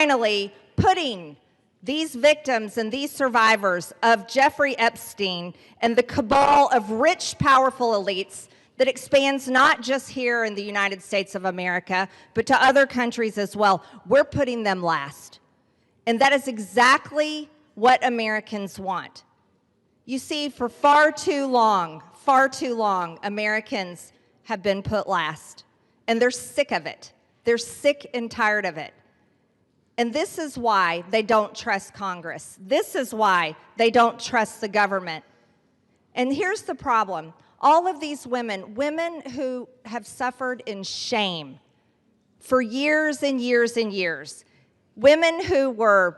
Finally, putting these victims and these survivors of Jeffrey Epstein and the cabal of rich, powerful elites that expands not just here in the United States of America, but to other countries as well, we're putting them last. And that is exactly what Americans want. You see, for far too long, Americans have been put last. And they're sick of it. They're sick and tired of it. And this is why they don't trust Congress. This is why they don't trust the government. And here's the problem. All of these women who have suffered in shame for years and years and years, women who were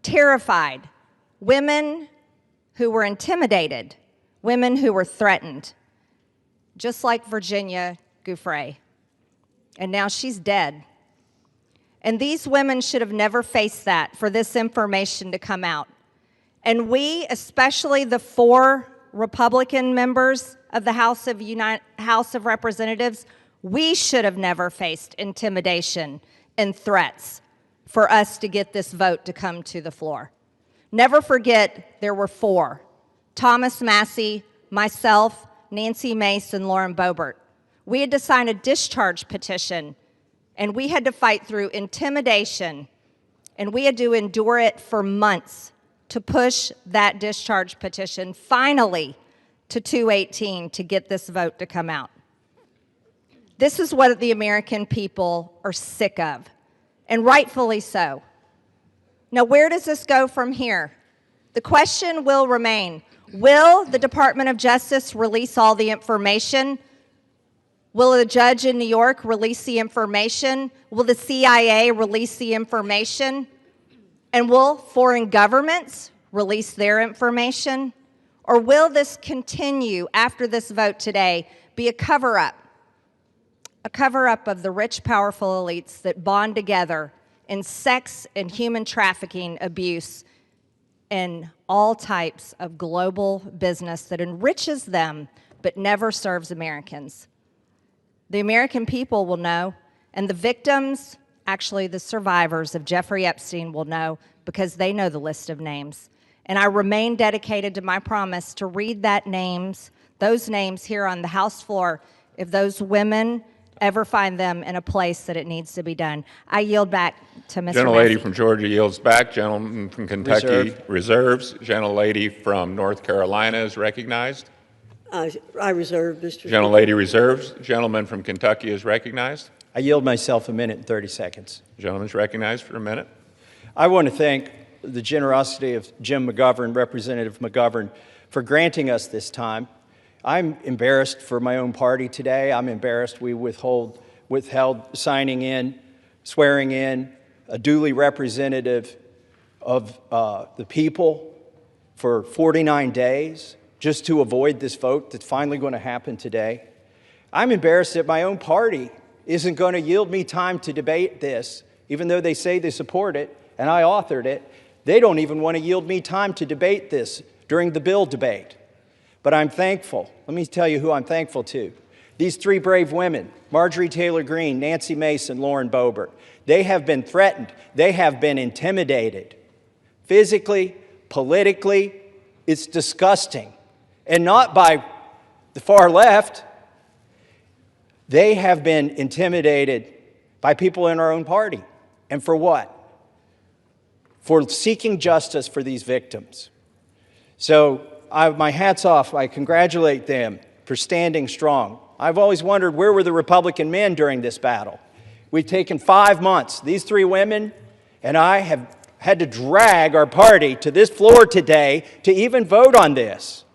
terrified, women who were intimidated, women who were threatened, just like Virginia Giuffre. And now she's dead. And these women should have never faced that, for this information to come out. And we, especially the 4 Republican members of the House of Representatives, we should have never faced intimidation and threats for us to get this vote to come to the floor. Never forget, there were 4. Thomas Massie, myself, Nancy Mace, and Lauren Boebert. We had to sign a discharge petition, and we had to fight through intimidation, and we had to endure it for months to push that discharge petition finally to 218 to get this vote to come out. This is what the American people are sick of, and rightfully so. Now, where does this go from here? The question will remain, will the Department of Justice release all the information? Will a judge in New York release the information? Will the CIA release the information? And will foreign governments release their information? Or will this continue after this vote today be a cover-up? A cover-up of the rich, powerful elites that bond together in sex and human trafficking abuse and all types of global business that enriches them but never serves Americans. The American people will know, and the victims, actually the survivors of Jeffrey Epstein, will know, because they know the list of names. And I remain dedicated to my promise to read those names here on the House floor if those women ever find them in a place that it needs to be done. I yield back to Mr. Gentlelady from Georgia yields back. Gentleman from Kentucky reserves. Gentlelady from North Carolina is recognized. I reserve, Mr. Speaker. Gentlelady reserves. Gentleman from Kentucky is recognized. I yield myself a minute and 30 seconds. The gentleman's recognized for a minute. I want to thank the generosity of Jim McGovern, Representative McGovern, for granting us this time. I'm embarrassed for my own party today. I'm embarrassed we withheld signing in, swearing in a duly representative of the people for 49 days just to avoid this vote that's finally going to happen today. I'm embarrassed that my own party isn't going to yield me time to debate this, even though they say they support it and I authored it. They don't even want to yield me time to debate this during the bill debate. But I'm thankful. Let me tell you who I'm thankful to. These 3 brave women, Marjorie Taylor Greene, Nancy Mace, and Lauren Boebert, they have been threatened. They have been intimidated. Physically, politically, it's disgusting. And not by the far left. They have been intimidated by people in our own party. And for what? For seeking justice for these victims. So my hat's off. I congratulate them for standing strong. I've always wondered, where were the Republican men during this battle? We've taken 5 months. These 3 women and I have had to drag our party to this floor today to even vote on this.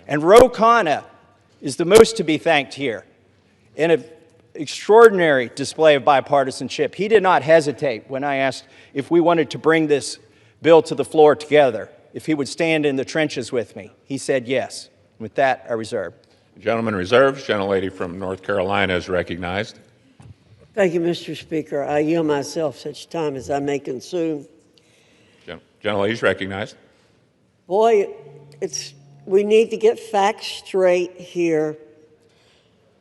And Ro Khanna is the most to be thanked here in an extraordinary display of bipartisanship. He did not hesitate when I asked if we wanted to bring this bill to the floor together, if he would stand in the trenches with me. He said yes. With that, I reserve. The gentleman reserves. Gentlelady from North Carolina is recognized. Thank you, Mr. Speaker. I yield myself such time as I may consume. Gentlelady is recognized. Boy, we need to get facts straight here.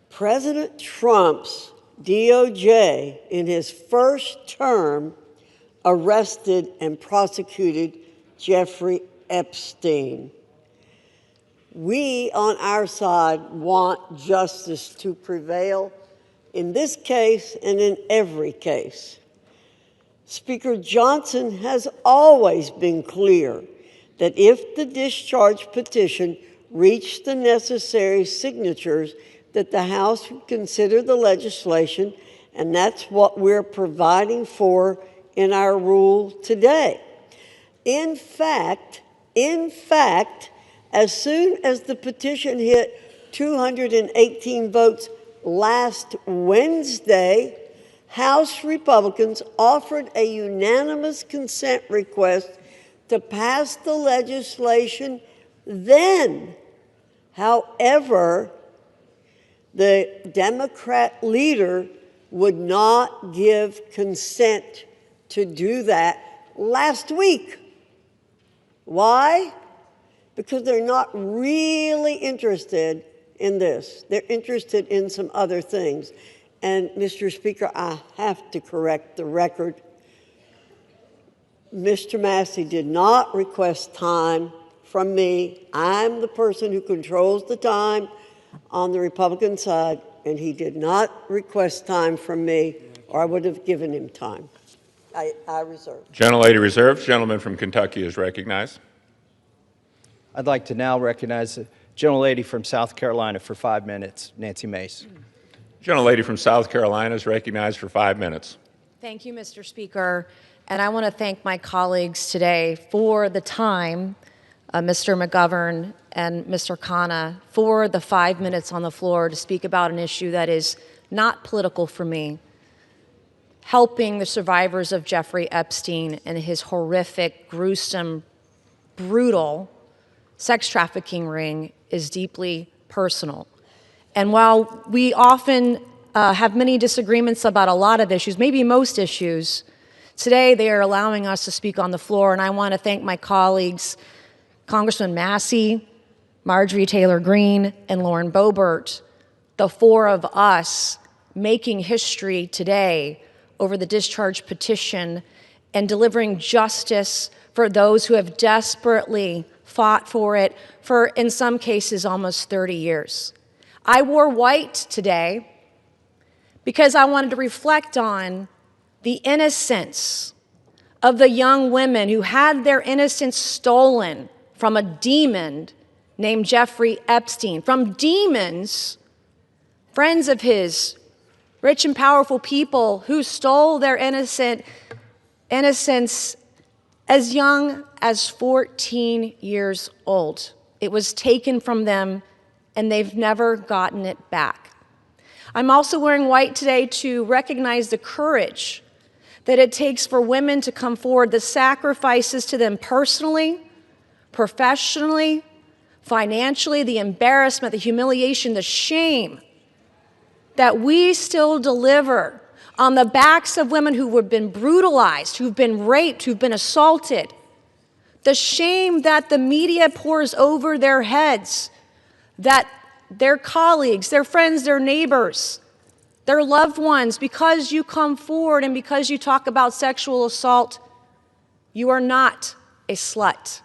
President Trump's DOJ, in his first term, arrested and prosecuted Jeffrey Epstein. We, on our side, want justice to prevail in this case and in every case. Speaker Johnson has always been clear that if the discharge petition reached the necessary signatures, that the House would consider the legislation, and that's what we're providing for in our rule today. In fact, as soon as the petition hit 218 votes last Wednesday, House Republicans offered a unanimous consent request to pass the legislation then. However, the Democrat leader would not give consent to do that last week. Why? Because they're not really interested in this. They're interested in some other things. And, Mr. Speaker, I have to correct the record. Mr. Massey did not request time from me. I'm the person who controls the time on the Republican side, and he did not request time from me, or I would have given him time. I reserve. Gentlelady reserves. Gentleman from Kentucky is recognized. I'd like to now recognize the gentlelady from South Carolina for 5 minutes, Nancy Mace. Gentlelady from South Carolina is recognized for 5 minutes. Thank you, Mr. Speaker. And I want to thank my colleagues today for the time, Mr. McGovern and Mr. Khanna, for the 5 minutes on the floor to speak about an issue that is not political for me. Helping the survivors of Jeffrey Epstein and his horrific, gruesome, brutal sex trafficking ring is deeply personal. And while we often have many disagreements about a lot of issues, maybe most issues, today they are allowing us to speak on the floor, and I want to thank my colleagues, Congressman Massey, Marjorie Taylor Greene, and Lauren Boebert, the four of us making history today over the discharge petition and delivering justice for those who have desperately fought for it for, in some cases, almost 30 years. I wore white today because I wanted to reflect on the innocence of the young women who had their innocence stolen from a demon named Jeffrey Epstein, from demons, friends of his, rich and powerful people who stole their innocence as young as 14 years old. It was taken from them, and they've never gotten it back. I'm also wearing white today to recognize the courage that it takes for women to come forward, the sacrifices to them personally, professionally, financially, the embarrassment, the humiliation, the shame that we still deliver on the backs of women who have been brutalized, who've been raped, who've been assaulted. The shame that the media pours over their heads, that their colleagues, their friends, their neighbors, their loved ones, because you come forward and because you talk about sexual assault, you are not a slut.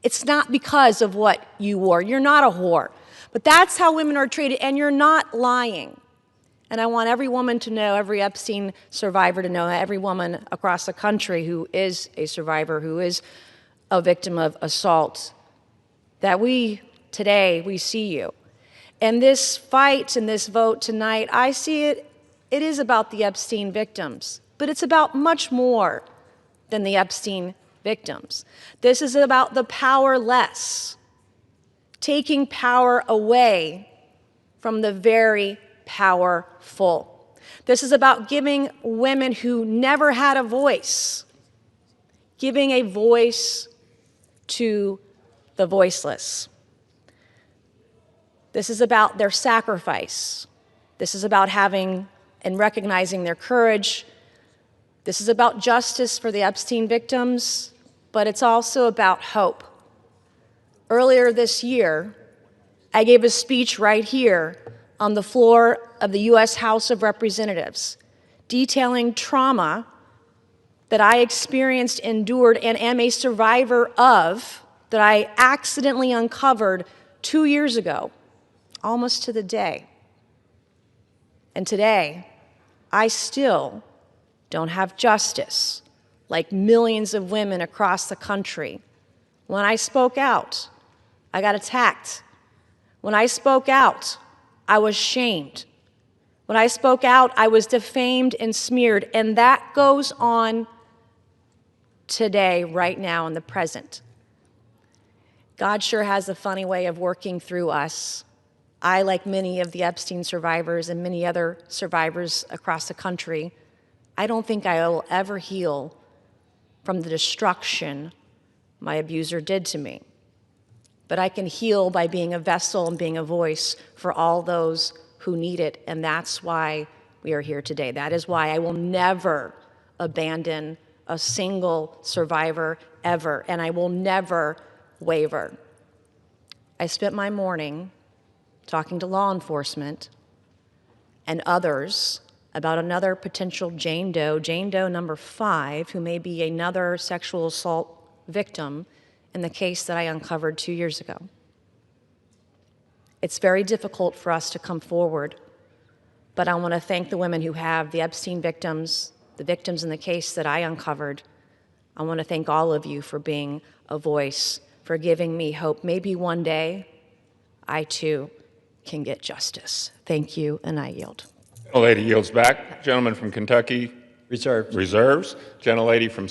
It's not because of what you wore. You're not a whore. But that's how women are treated, and you're not lying. And I want every woman to know, every Epstein survivor to know, every woman across the country who is a survivor, who is a victim of assault, that today, we see you. And this fight and this vote tonight, I see it is about the Epstein victims, but it's about much more than the Epstein victims. This is about the powerless, taking power away from the very powerful. This is about giving women who never had a voice, giving a voice to the voiceless. This is about their sacrifice. This is about having and recognizing their courage. This is about justice for the Epstein victims, but it's also about hope. Earlier this year, I gave a speech right here on the floor of the U.S. House of Representatives, detailing trauma that I experienced, endured, and am a survivor of, that I accidentally uncovered 2 years ago, almost to the day. And today, I still don't have justice, like millions of women across the country. When I spoke out, I got attacked. When I spoke out, I was shamed. When I spoke out, I was defamed and smeared, and that goes on today, right now, in the present. God sure has a funny way of working through us. I, like many of the Epstein survivors and many other survivors across the country, I don't think I will ever heal from the destruction my abuser did to me. But I can heal by being a vessel and being a voice for all those who need it, and that's why we are here today. That is why I will never abandon a single survivor ever, and I will never waver. I spent my morning talking to law enforcement and others about another potential Jane Doe number 5, who may be another sexual assault victim in the case that I uncovered 2 years ago. It's very difficult for us to come forward, but I want to thank the women who have, the Epstein victims, the victims in the case that I uncovered. I want to thank all of you for being a voice, for giving me hope. Maybe one day I too can get justice. Thank you, and I yield. Gentlelady yields back. Gentleman from Kentucky reserves. Gentlelady from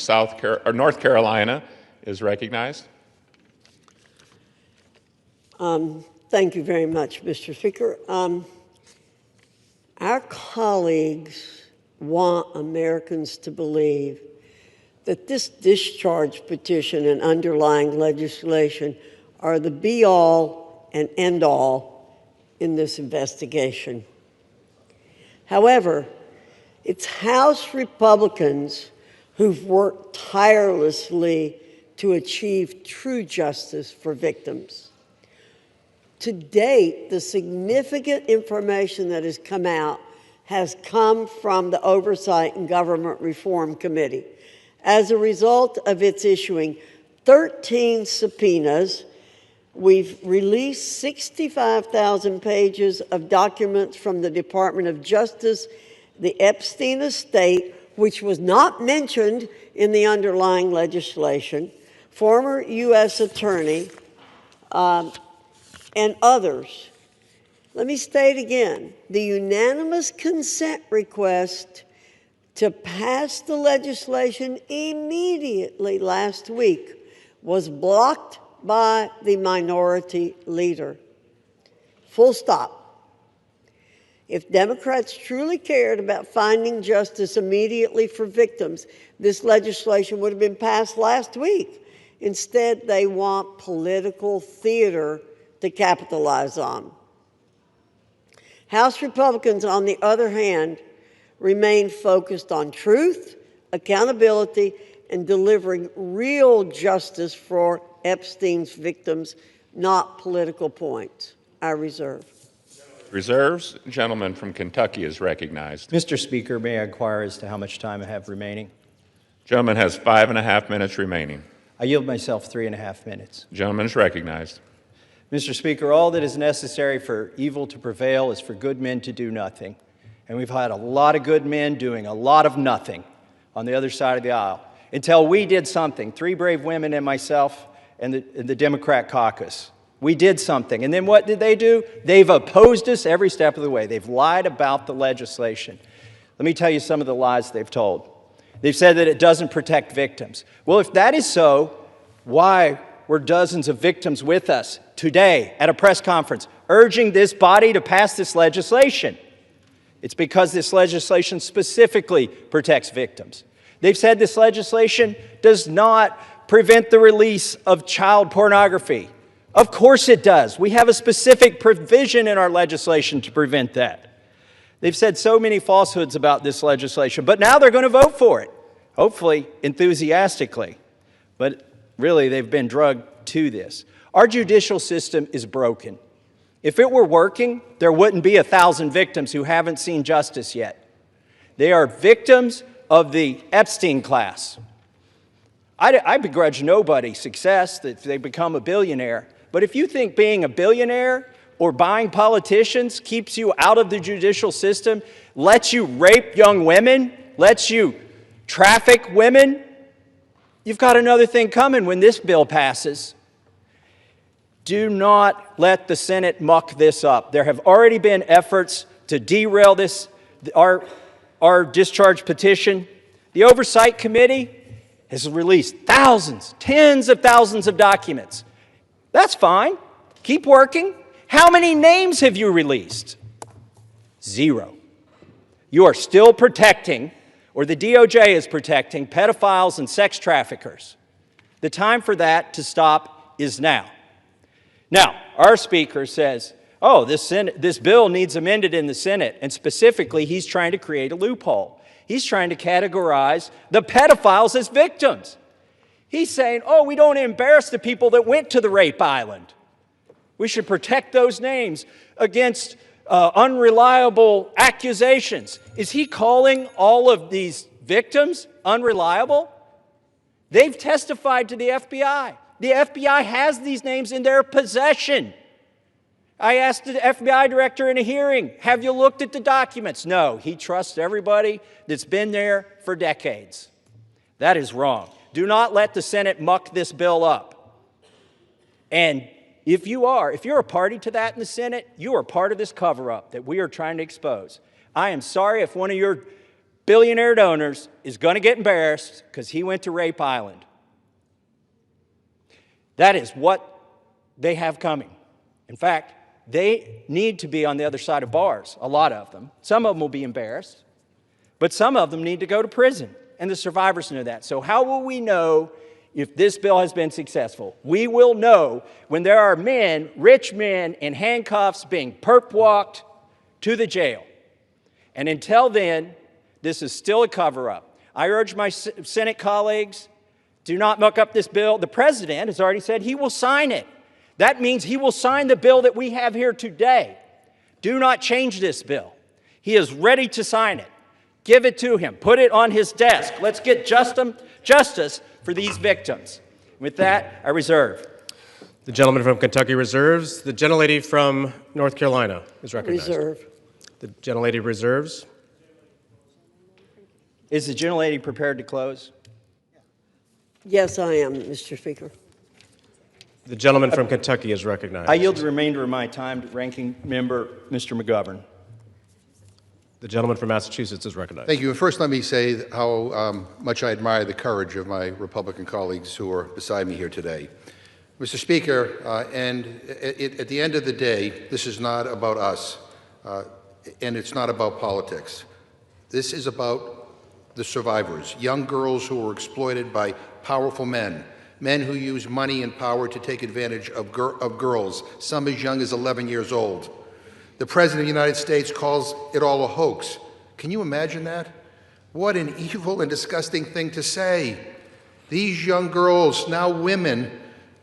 North Carolina is recognized. Thank you very much, Mr. Speaker. Our colleagues want Americans to believe that this discharge petition and underlying legislation are the be-all and end-all in this investigation. However, it's House Republicans who've worked tirelessly to achieve true justice for victims. To date, the significant information that has come out has come from the Oversight and Government Reform Committee as a result of its issuing 13 subpoenas. We've released 65,000 pages of documents from the Department of Justice, the Epstein estate, which was not mentioned in the underlying legislation, former U.S. attorney, and others. Let me state again, the unanimous consent request to pass the legislation immediately last week was blocked by the minority leader. Full stop. If Democrats truly cared about finding justice immediately for victims, this legislation would have been passed last week. Instead, they want political theater to capitalize on. House Republicans, on the other hand, remain focused on truth, accountability, and delivering real justice for Epstein's victims, not political points. I reserve. Reserves. Gentleman from Kentucky is recognized. Mr. Speaker, may I inquire as to how much time I have remaining? Gentleman has 5.5 minutes remaining. I yield myself 3.5 minutes. Gentleman is recognized. Mr. Speaker, all that is necessary for evil to prevail is for good men to do nothing. And we've had a lot of good men doing a lot of nothing on the other side of the aisle until we did something. 3 brave women and myself and the Democrat caucus. We did something. And then what did they do? They've opposed us every step of the way. They've lied about the legislation. Let me tell you some of the lies they've told. They've said that it doesn't protect victims. Well, if that is so, why were dozens of victims with us today at a press conference urging this body to pass this legislation? It's because this legislation specifically protects victims. They've said this legislation does not prevent the release of child pornography. Of course it does. We have a specific provision in our legislation to prevent that. They've said so many falsehoods about this legislation, but now they're going to vote for it, hopefully enthusiastically. But really, they've been drugged to this. Our judicial system is broken. If it were working, there wouldn't be 1,000 victims who haven't seen justice yet. They are victims of the Epstein class. I begrudge nobody success that they become a billionaire. But if you think being a billionaire or buying politicians keeps you out of the judicial system, lets you rape young women, lets you traffic women, you've got another thing coming when this bill passes. Do not let the Senate muck this up. There have already been efforts to derail this, our discharge petition. The Oversight Committee has released thousands, tens of thousands of documents. That's fine. Keep working. How many names have you released? 0. You are still protecting, or the DOJ is protecting, pedophiles and sex traffickers. The time for that to stop is now. Now, our speaker says, oh, this bill needs amended in the Senate, and specifically, he's trying to create a loophole. He's trying to categorize the pedophiles as victims. He's saying, oh, we don't embarrass the people that went to the rape island. We should protect those names against unreliable accusations. Is he calling all of these victims unreliable? They've testified to the FBI. The FBI has these names in their possession. I asked the FBI director in a hearing, have you looked at the documents? No, he trusts everybody that's been there for decades. That is wrong. Do not let the Senate muck this bill up. And if you're a party to that in the Senate, you are part of this cover-up that we are trying to expose. I am sorry if one of your billionaire donors is going to get embarrassed because he went to Rape Island. That is what they have coming. In fact, they need to be on the other side of bars, a lot of them. Some of them will be embarrassed, but some of them need to go to prison, and the survivors know that. So how will we know if this bill has been successful? We will know when there are men, rich men, in handcuffs being perp-walked to the jail. And until then, this is still a cover-up. I urge my Senate colleagues, do not muck up this bill. The president has already said he will sign it. That means he will sign the bill that we have here today. Do not change this bill. He is ready to sign it. Give it to him. Put it on his desk. Let's get justice for these victims. With that, I reserve. The gentleman from Kentucky reserves. The gentlelady from North Carolina is recognized. Reserve. The gentlelady reserves. Is the gentlelady prepared to close? Yes, I am, Mr. Speaker. The gentleman from Kentucky is recognized. I yield the remainder of my time to Ranking Member Mr. McGovern. The gentleman from Massachusetts is recognized. Thank you. First, let me say how much I admire the courage of my Republican colleagues who are beside me here today. Mr. Speaker, at the end of the day, this is not about us, and it's not about politics. This is about the survivors, young girls who were exploited by powerful men, men who use money and power to take advantage of girls, some as young as 11 years old. The President of the United States calls it all a hoax. Can you imagine that? What an evil and disgusting thing to say. These young girls, now women,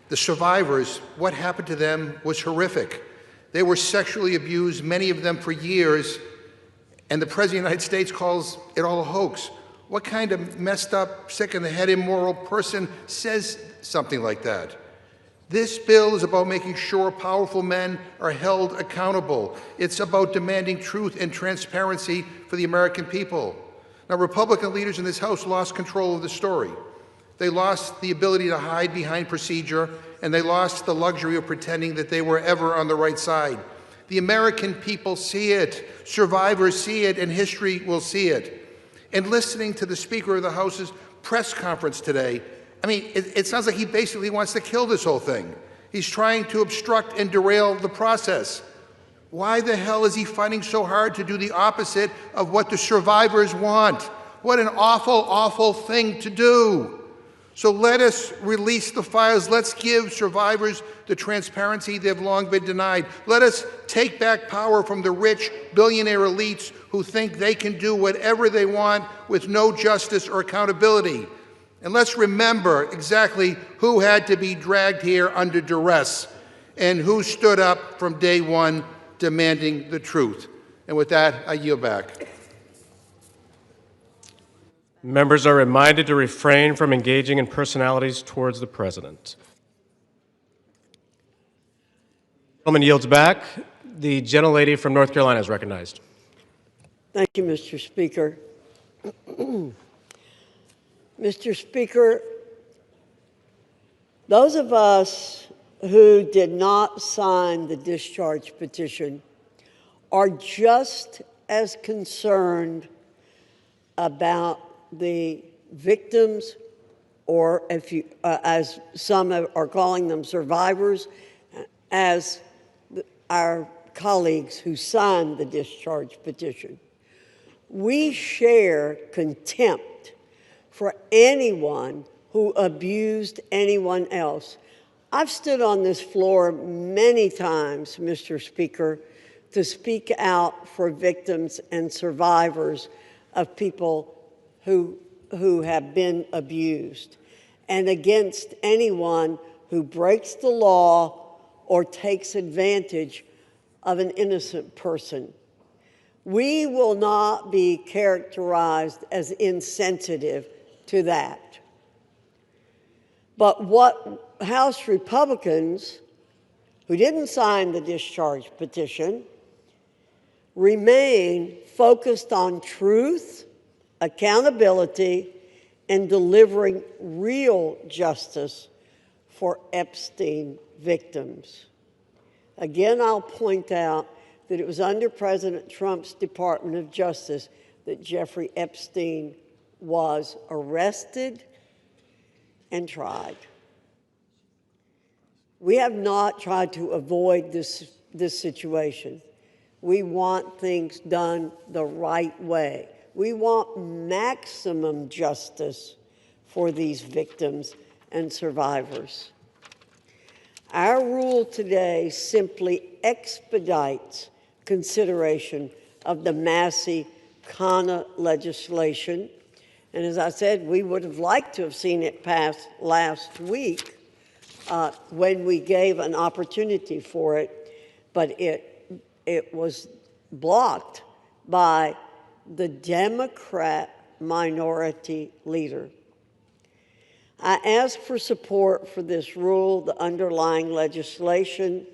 the survivors, what happened to them was horrific. They were sexually abused, many of them for years, and the President of the United States calls it all a hoax. What kind of messed up, sick in the head, immoral person says something like that? This bill is about making sure powerful men are held accountable. It's about demanding truth and transparency for the American people. Now, Republican leaders in this House lost control of the story. They lost the ability to hide behind procedure, and they lost the luxury of pretending that they were ever on the right side. The American people see it, survivors see it, and history will see it. And listening to the Speaker of the House's press conference today, I mean, it sounds like he basically wants to kill this whole thing. He's trying to obstruct and derail the process. Why the hell is he fighting so hard to do the opposite of what the survivors want? What an awful, awful thing to do. So let us release the files. Let's give survivors the transparency they've long been denied. Let us take back power from the rich billionaire elites who think they can do whatever they want with no justice or accountability. And let's remember exactly who had to be dragged here under duress and who stood up from day one demanding the truth. And with that, I yield back. Members are reminded to refrain from engaging in personalities towards the president. The gentleman yields back. The gentlelady from North Carolina is recognized. Thank you, Mr. Speaker. Mr. Speaker, those of us who did not sign the discharge petition are just as concerned about the victims, or if you, as some are calling them, survivors, as our colleagues who signed the discharge petition. We share contempt for anyone who abused anyone else. I've stood on this floor many times, Mr. Speaker, to speak out for victims and survivors of people who have been abused, and against anyone who breaks the law or takes advantage of an innocent person. We will not be characterized as insensitive to that. But what House Republicans, who didn't sign the discharge petition, remain focused on truth, accountability, and delivering real justice for Epstein victims. Again, I'll point out that it was under President Trump's Department of Justice that Jeffrey Epstein was arrested and tried. We have not tried to avoid this situation. We want things done the right way. We want maximum justice for these victims and survivors. Our rule today simply expedites consideration of the Massey-Khanna legislation. And as I said, we would have liked to have seen it pass last week when we gave an opportunity for it, but it was blocked by the Democrat minority leader. I ask for support for this rule, the underlying legislation.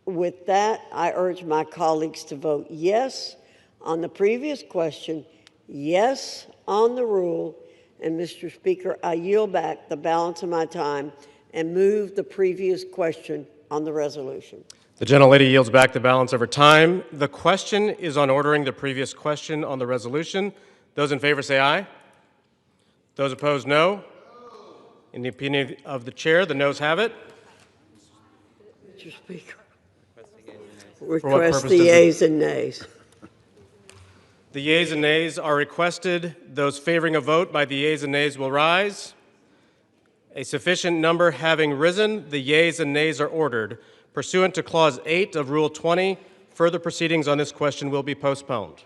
With that, I urge my colleagues to vote yes on the previous question, yes on the rule, and Mr. Speaker, I yield back the balance of my time and move the previous question on the resolution. The gentlelady yields back the balance of her time. The question is on ordering the previous question on the resolution. Those in favor say aye. Those opposed, no. In the opinion of the chair, the noes have it. Mr. Speaker, request the yeas and nays. The yeas and nays are requested. Those favoring a vote by the yeas and nays will rise. A sufficient number having risen, the yeas and nays are ordered. Pursuant to Clause 8 of Rule 20, further proceedings on this question will be postponed.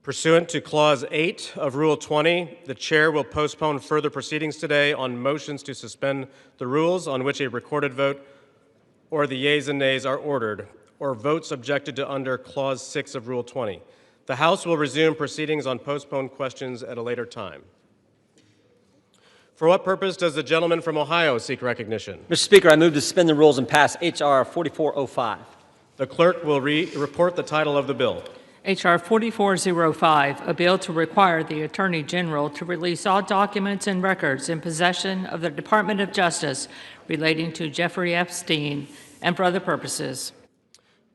Pursuant to Clause 8 of Rule 20, the chair will postpone further proceedings today on motions to suspend the rules on which a recorded vote or the yeas and nays are ordered, or votes objected to under Clause 6 of Rule 20. The House will resume proceedings on postponed questions at a later time. For what purpose does the gentleman from Ohio seek recognition? Mr. Speaker, I move to suspend the rules and pass H.R. 4405. The clerk will report the title of the bill. H.R. 4405, a bill to require the Attorney General to release all documents and records in possession of the Department of Justice relating to Jeffrey Epstein and for other purposes.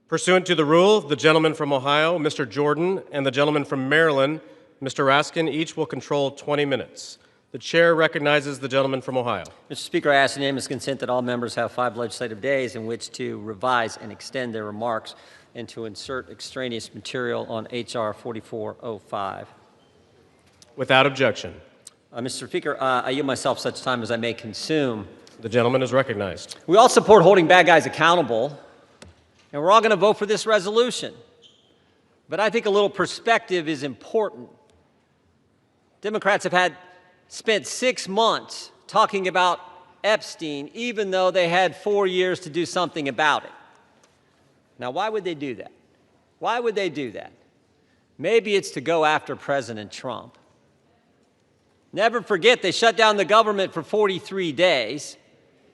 Pursuant to the rule, the gentleman from Ohio, Mr. Jordan, and the gentleman from Maryland, Mr. Raskin, each will control 20 minutes. The chair recognizes the gentleman from Ohio. Mr. Speaker, I ask unanimous consent that all members have 5 legislative days in which to revise and extend their remarks and to insert extraneous material on H.R. 4405. Without objection. Mr. Speaker, I yield myself such time as I may consume. The gentleman is recognized. We all support holding bad guys accountable, and we're all going to vote for this resolution. But I think a little perspective is important. Democrats have spent 6 months talking about Epstein, even though they had 4 years to do something about it. Now, why would they do that? Why would they do that? Maybe it's to go after President Trump. Never forget, they shut down the government for 43 days.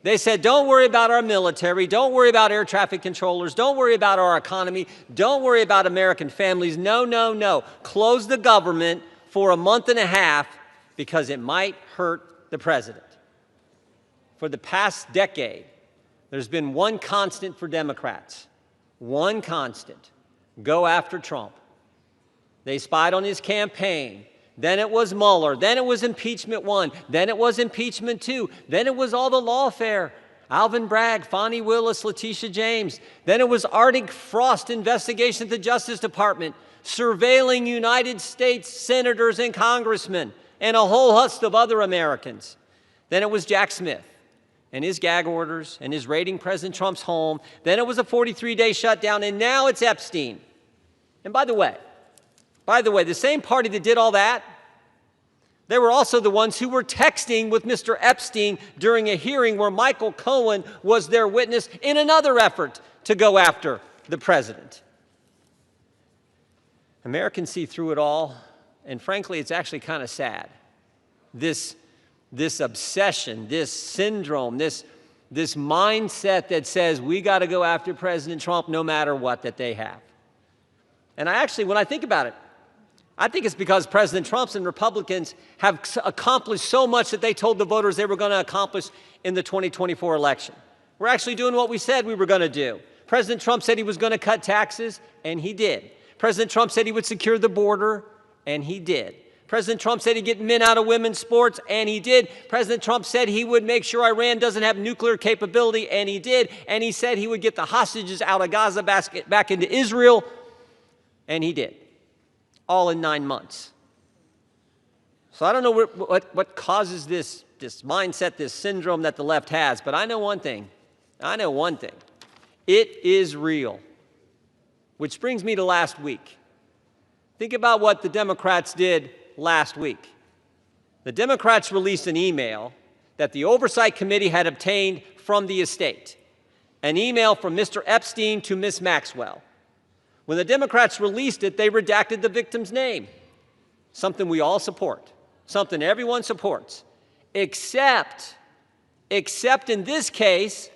They said, don't worry about our military, don't worry about air traffic controllers, don't worry about our economy, don't worry about American families. No, no, no. Close the government for a month and a half because it might hurt the president. For the past decade, there's been one constant for Democrats. One constant. Go after Trump. They spied on his campaign. Then it was Mueller. Then it was impeachment 1. Then it was impeachment 2. Then it was all the lawfare. Alvin Bragg, Fonnie Willis, Letitia James. Then it was Arctic Frost investigation at the Justice Department, surveilling United States senators and congressmen and a whole host of other Americans. Then it was Jack Smith and his gag orders and his raiding President Trump's home. Then it was a 43-day shutdown, and now it's Epstein. And by the way, the same party that did all that, they were also the ones who were texting with Mr. Epstein during a hearing where Michael Cohen was their witness in another effort to go after the president. Americans see through it all, and frankly, it's actually kind of sad. This obsession, this syndrome, this mindset that says we got to go after President Trump no matter what that they have. And when I think about it, I think it's because President Trump and Republicans have accomplished so much that they told the voters they were going to accomplish in the 2024 election. We're actually doing what we said we were going to do. President Trump said he was going to cut taxes, and he did. President Trump said he would secure the border, and he did. President Trump said he'd get men out of women's sports, and he did. President Trump said he would make sure Iran doesn't have nuclear capability, and he did. And he said he would get the hostages out of Gaza back into Israel, and he did. All in 9 months. So I don't know what causes this mindset, this syndrome that the left has, but I know one thing. It is real. Which brings me to last week. Think about what the Democrats did last week. The Democrats released an email that the Oversight Committee had obtained from the estate, an email from Mr. Epstein to Ms. Maxwell. When the Democrats released it, they redacted the victim's name, something we all support, something everyone supports, except in this case,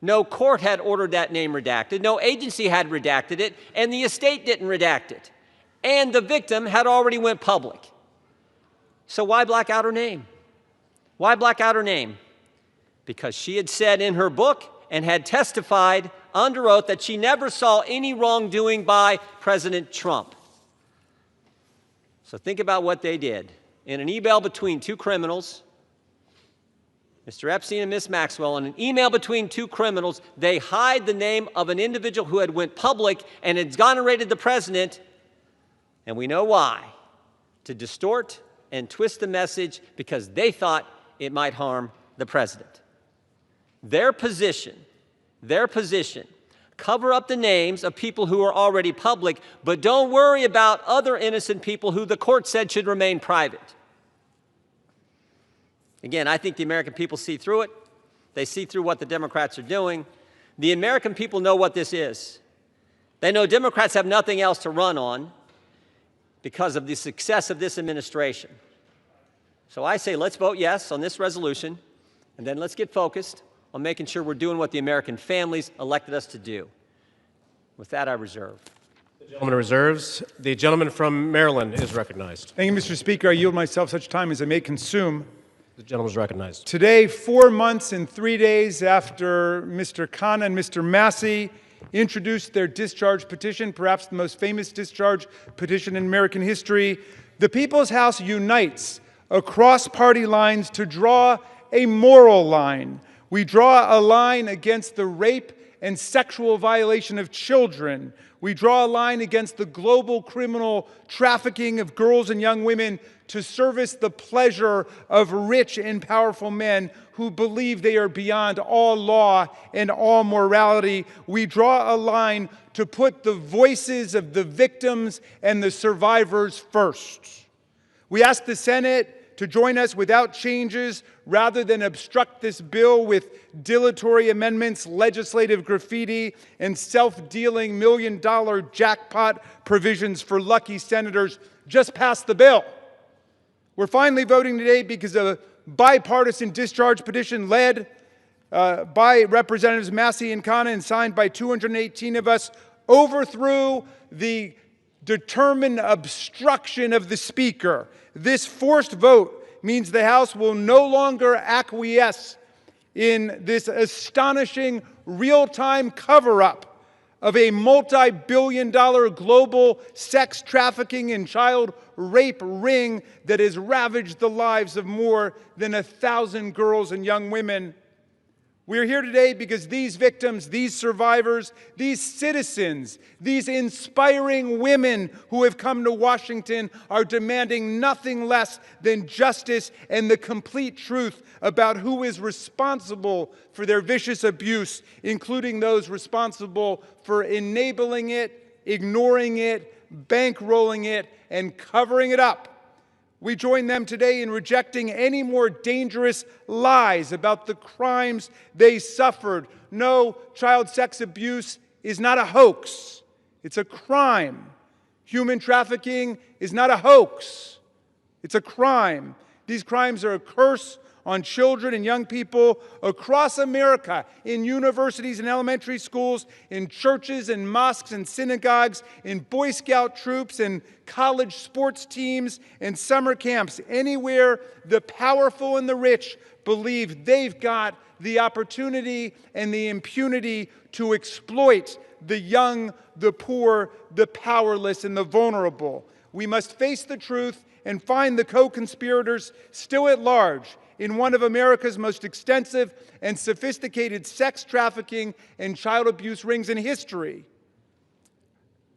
no court had ordered that name redacted, no agency had redacted it, and the estate didn't redact it. And the victim had already went public. So why black out her name? Why black out her name? Because she had said in her book and had testified under oath that she never saw any wrongdoing by President Trump. So think about what they did. In an email between 2 criminals, Mr. Epstein and Ms. Maxwell, in an email between 2 criminals, they hide the name of an individual who had went public and exonerated the president, and we know why. To distort and twist the message because they thought it might harm the president. Their position, cover up the names of people who are already public, but don't worry about other innocent people who the court said should remain private. Again, I think the American people see through it. They see through what the Democrats are doing. The American people know what this is. They know Democrats have nothing else to run on because of the success of this administration. So I say let's vote yes on this resolution, and then let's get focused on making sure we're doing what the American families elected us to do. With that, I reserve. Gentleman reserves. The gentleman from Maryland is recognized. Thank you, Mr. Speaker. I yield myself such time as I may consume. The gentleman is recognized. Today, 4 months and 3 days after Mr. Khan and Mr. Massey introduced their discharge petition, perhaps the most famous discharge petition in American history, the People's House unites across party lines to draw a moral line. We draw a line against the rape and sexual violation of children. We draw a line against the global criminal trafficking of girls and young women to service the pleasure of rich and powerful men who believe they are beyond all law and all morality. We draw a line to put the voices of the victims and the survivors first. We ask the Senate to join us without changes rather than obstruct this bill with dilatory amendments, legislative graffiti, and self-dealing million-dollar jackpot provisions for lucky senators. Just pass the bill. We're finally voting today because a bipartisan discharge petition led by Representatives Massey and Khanna and signed by 218 of us overthrew the determined obstruction of the Speaker. This forced vote means the House will no longer acquiesce in this astonishing real-time cover-up of a multi-billion-dollar global sex trafficking and child rape ring that has ravaged the lives of more than 1,000 girls and young women. We're here today because these victims, these survivors, these citizens, these inspiring women who have come to Washington are demanding nothing less than justice and the complete truth about who is responsible for their vicious abuse, including those responsible for enabling it, ignoring it, bankrolling it, and covering it up. We join them today in rejecting any more dangerous lies about the crimes they suffered. No, child sex abuse is not a hoax. It's a crime. Human trafficking is not a hoax. It's a crime. These crimes are a curse on children and young people across America, in universities and elementary schools, in churches and mosques and synagogues, in Boy Scout troops and college sports teams and summer camps. Anywhere the powerful and the rich believe they've got the opportunity and the impunity to exploit the young, the poor, the powerless, and the vulnerable. We must face the truth and find the co-conspirators still at large in one of America's most extensive and sophisticated sex trafficking and child abuse rings in history.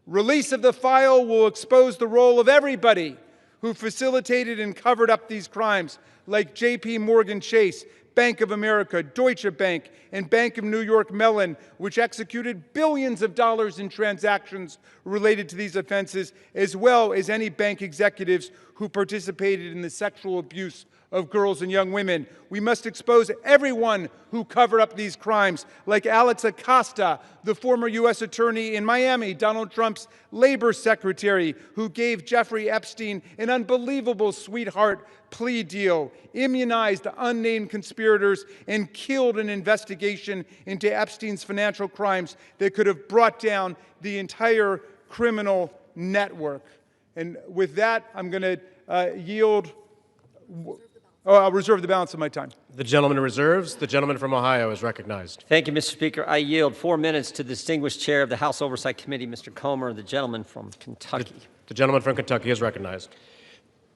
Release of the file will expose the role of everybody who facilitated and covered up these crimes, like J.P. Morgan Chase, Bank of America, Deutsche Bank, and Bank of New York Mellon, which executed billions of dollars in transactions related to these offenses, as well as any bank executives who participated in the sexual abuse of girls and young women. We must expose everyone who covered up these crimes, like Alex Acosta, the former U.S. attorney in Miami, Donald Trump's labor secretary, who gave Jeffrey Epstein an unbelievable sweetheart plea deal, immunized unnamed conspirators, and killed an investigation into Epstein's financial crimes that could have brought down the entire criminal network. And with that, I'm going to yield. I'll reserve the balance of my time. The gentleman reserves. The gentleman from Ohio is recognized. Thank you, Mr. Speaker. I yield 4 minutes to the distinguished chair of the House Oversight Committee, Mr. Comer, the gentleman from Kentucky. The gentleman from Kentucky is recognized.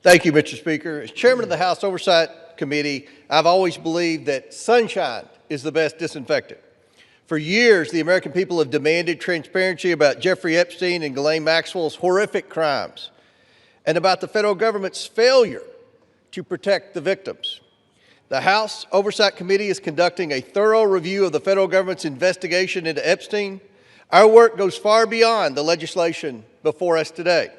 Thank you, Mr. Speaker. As chairman of the House Oversight Committee, I've always believed that sunshine is the best disinfectant. For years, the American people have demanded transparency about Jeffrey Epstein and Ghislaine Maxwell's horrific crimes and about the federal government's failure to protect the victims. The House Oversight Committee is conducting a thorough review of the federal government's investigation into Epstein. Our work goes far beyond the legislation before us today.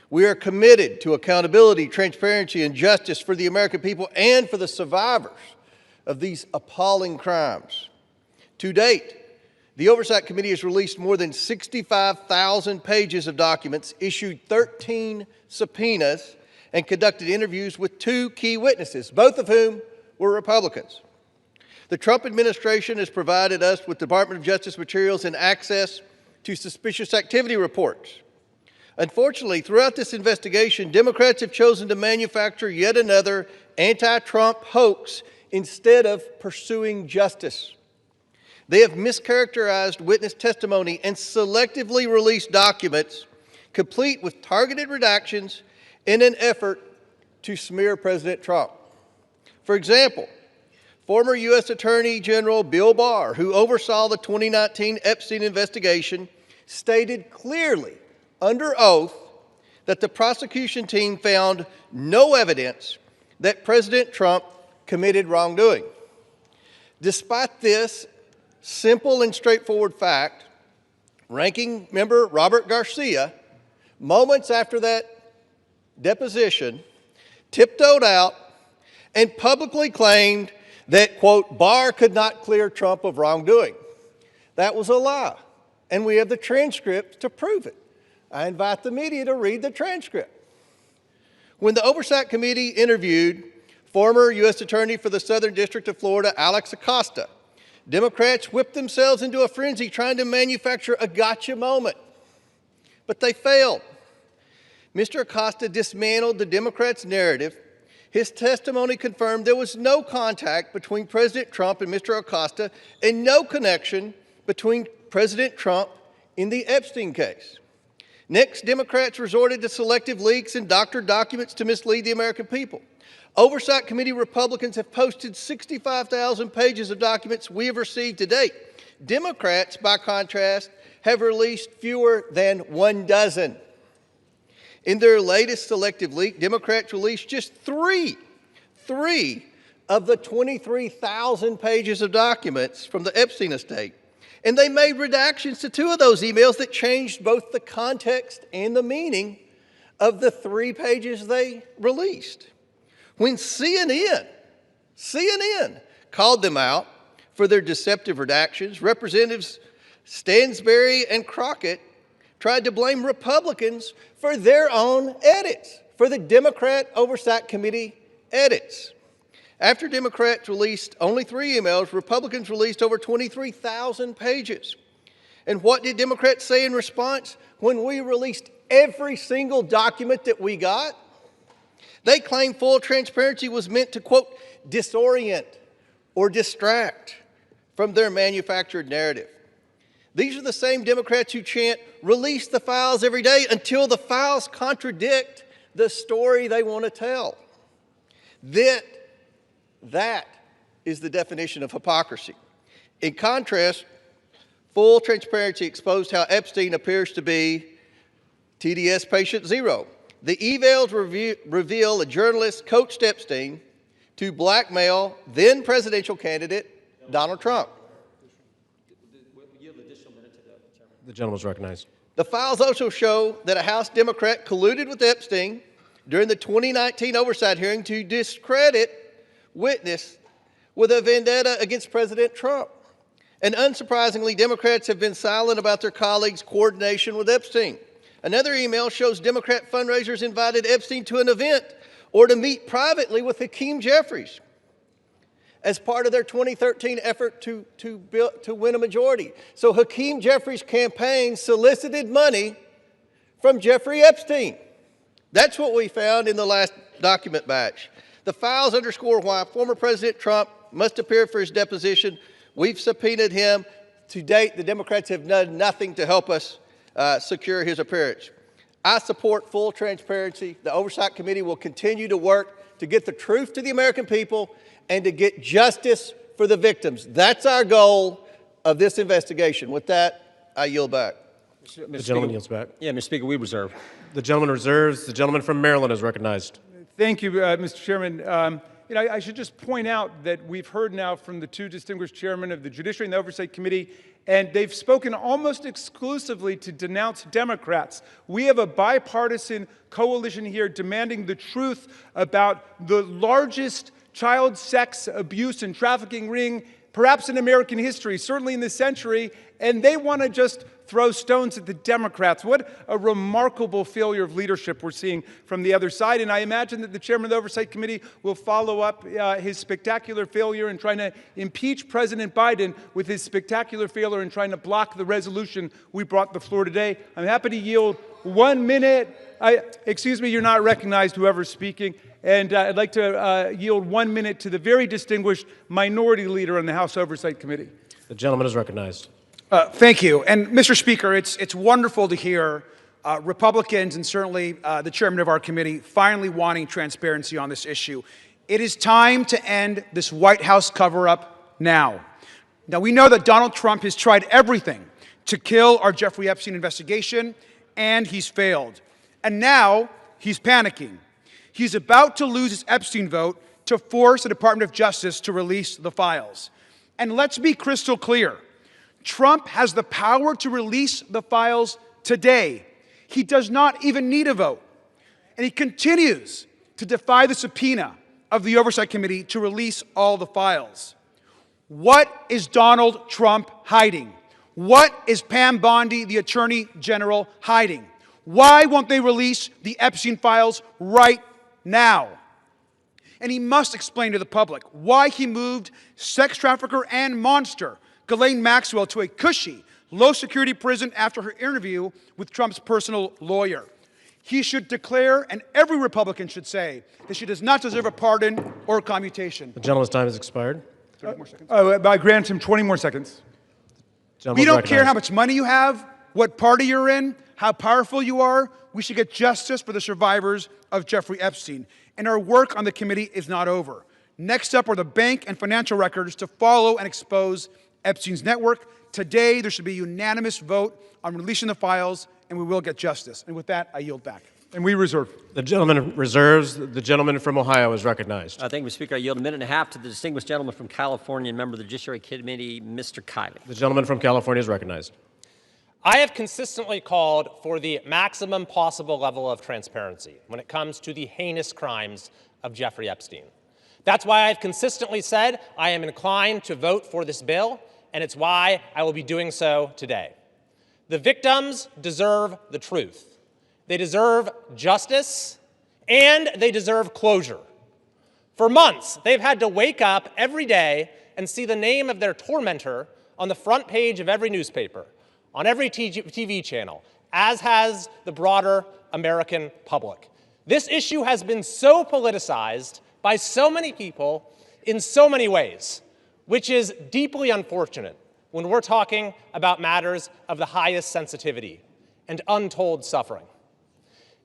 We are committed to accountability, transparency, and justice for the American people and for the survivors of these appalling crimes. To date, the Oversight Committee has released more than 65,000 pages of documents, issued 13 subpoenas, and conducted interviews with 2 key witnesses, both of whom were Republicans. The Trump administration has provided us with Department of Justice materials and access to suspicious activity reports. Unfortunately, throughout this investigation, Democrats have chosen to manufacture yet another anti-Trump hoax instead of pursuing justice. They have mischaracterized witness testimony and selectively released documents complete with targeted redactions in an effort to smear President Trump. For example, former U.S. Attorney General Bill Barr, who oversaw the 2019 Epstein investigation, stated clearly under oath that the prosecution team found no evidence that President Trump committed wrongdoing. Despite this simple and straightforward fact, Ranking Member Robert Garcia, moments after that deposition, tiptoed out and publicly claimed that, quote, Barr could not clear Trump of wrongdoing. That was a lie, and we have the transcript to prove it. I invite the media to read the transcript. When the Oversight Committee interviewed former U.S. Attorney for the Southern District of Florida, Alex Acosta, Democrats whipped themselves into a frenzy trying to manufacture a gotcha moment, but they failed. Mr. Acosta dismantled the Democrats' narrative. His testimony confirmed there was no contact between President Trump and Mr. Acosta and no connection between President Trump in the Epstein case. Next, Democrats resorted to selective leaks and doctored documents to mislead the American people. Oversight Committee Republicans have posted 65,000 pages of documents we have received to date. Democrats, by contrast, have released fewer than 1 dozen. In their latest selective leak, Democrats released just three of the 23,000 pages of documents from the Epstein estate. And they made redactions to 2 of those emails that changed both the context and the meaning of the 3 pages they released. When CNN called them out for their deceptive redactions, Representatives Stansbury and Crockett tried to blame Republicans for their own edits, for the Democrat Oversight Committee edits. After Democrats released only 3 emails, Republicans released over 23,000 pages. And what did Democrats say in response when we released every single document that we got? They claimed full transparency was meant to, quote, disorient or distract from their manufactured narrative. These are the same Democrats who chant, release the files every day until the files contradict the story they want to tell. That is the definition of hypocrisy. In contrast, full transparency exposed how Epstein appears to be TDS patient zero. The emails reveal a journalist coached Epstein to blackmail then presidential candidate Donald Trump. The gentleman is recognized. The files also show that a House Democrat colluded with Epstein during the 2019 oversight hearing to discredit witness with a vendetta against President Trump. And unsurprisingly, Democrats have been silent about their colleagues' coordination with Epstein. Another email shows Democrat fundraisers invited Epstein to an event or to meet privately with Hakeem Jeffries as part of their 2013 effort to win a majority. So Hakeem Jeffries' campaign solicited money from Jeffrey Epstein. That's what we found in the last document batch. The files underscore why former President Trump must appear for his deposition. We've subpoenaed him. To date, the Democrats have done nothing to help us secure his appearance. I support full transparency. The Oversight Committee will continue to work to get the truth to the American people and to get justice for the victims. That's our goal of this investigation. With that, I yield back. The gentleman yields back. Yeah, Mr. Speaker, we reserve. The gentleman reserves. The gentleman from Maryland is recognized. Thank you, Mr. Chairman. I should just point out that we've heard now from the 2 distinguished chairmen of the Judiciary and the Oversight Committee, and they've spoken almost exclusively to denounce Democrats. We have a bipartisan coalition here demanding the truth about the largest child sex abuse and trafficking ring, perhaps in American history, certainly in this century, and they want to just throw stones at the Democrats. What a remarkable failure of leadership we're seeing from the other side. And I imagine that the chairman of the Oversight Committee will follow up his spectacular failure in trying to impeach President Biden with his spectacular failure in trying to block the resolution we brought to the floor today. I'm happy to yield 1 minute. Excuse me, you're not recognized, whoever's speaking. And I'd like to yield 1 minute to the very distinguished minority leader on the House Oversight Committee. The gentleman is recognized. Thank you. And Mr. Speaker, it's wonderful to hear Republicans and certainly the chairman of our committee finally wanting transparency on this issue. It is time to end this White House cover-up now. Now, we know that Donald Trump has tried everything to kill our Jeffrey Epstein investigation, and he's failed. And now he's panicking. He's about to lose his Epstein vote to force the Department of Justice to release the files. And let's be crystal clear. Trump has the power to release the files today. He does not even need a vote. And he continues to defy the subpoena of the Oversight Committee to release all the files. What is Donald Trump hiding? What is Pam Bondi, the Attorney General, hiding? Why won't they release the Epstein files right now? And he must explain to the public why he moved sex trafficker and monster Ghislaine Maxwell to a cushy, low-security prison after her interview with Trump's personal lawyer. He should declare, and every Republican should say, that she does not deserve a pardon or a commutation. The gentleman's time has expired. 30 more seconds. I grant him 20 more seconds. We don't care how much money you have, what party you're in, how powerful you are. We should get justice for the survivors of Jeffrey Epstein. And our work on the committee is not over. Next up are the bank and financial records to follow and expose Epstein's network. Today, there should be a unanimous vote on releasing the files, and we will get justice. And with that, I yield back. And we reserve. The gentleman reserves. The gentleman from Ohio is recognized. Thank you, Mr. Speaker. I yield a minute and a half to the distinguished gentleman from California and member of the Judiciary Committee, Mr. Kiley. The gentleman from California is recognized. I have consistently called for the maximum possible level of transparency when it comes to the heinous crimes of Jeffrey Epstein. That's why I've consistently said I am inclined to vote for this bill, and it's why I will be doing so today. The victims deserve the truth. They deserve justice, and they deserve closure. For months, they've had to wake up every day and see the name of their tormentor on the front page of every newspaper, on every TV channel, as has the broader American public. This issue has been so politicized by so many people in so many ways, which is deeply unfortunate when we're talking about matters of the highest sensitivity and untold suffering.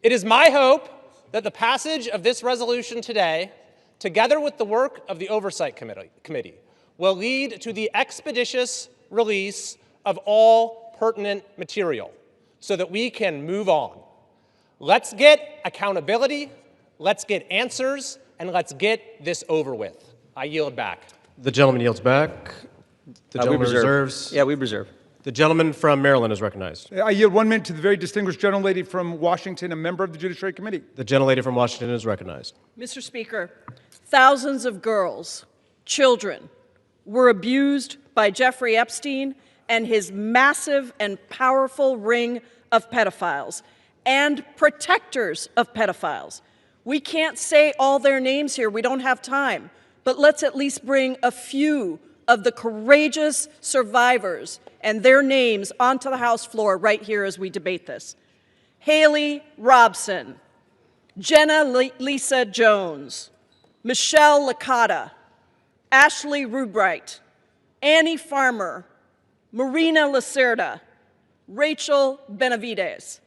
It is my hope that the passage of this resolution today, together with the work of the Oversight Committee, will lead to the expeditious release of all pertinent material so that we can move on. Let's get accountability, let's get answers, and let's get this over with. I yield back. The gentleman yields back. The gentleman reserves. Yeah, we reserve. The gentleman from Maryland is recognized. I yield 1 minute to the very distinguished gentlelady from Washington, a member of the Judiciary Committee. The gentlelady from Washington is recognized. Mr. Speaker, thousands of girls, children, were abused by Jeffrey Epstein and his massive and powerful ring of pedophiles and protectors of pedophiles. We can't say all their names here. We don't have time. But let's at least bring a few of the courageous survivors and their names onto the House floor right here as we debate this. Haley Robson, Jenna Lisa Jones, Michelle Licata, Ashley Rubright, Annie Farmer, Marina Lacerda, Rachel Benavides.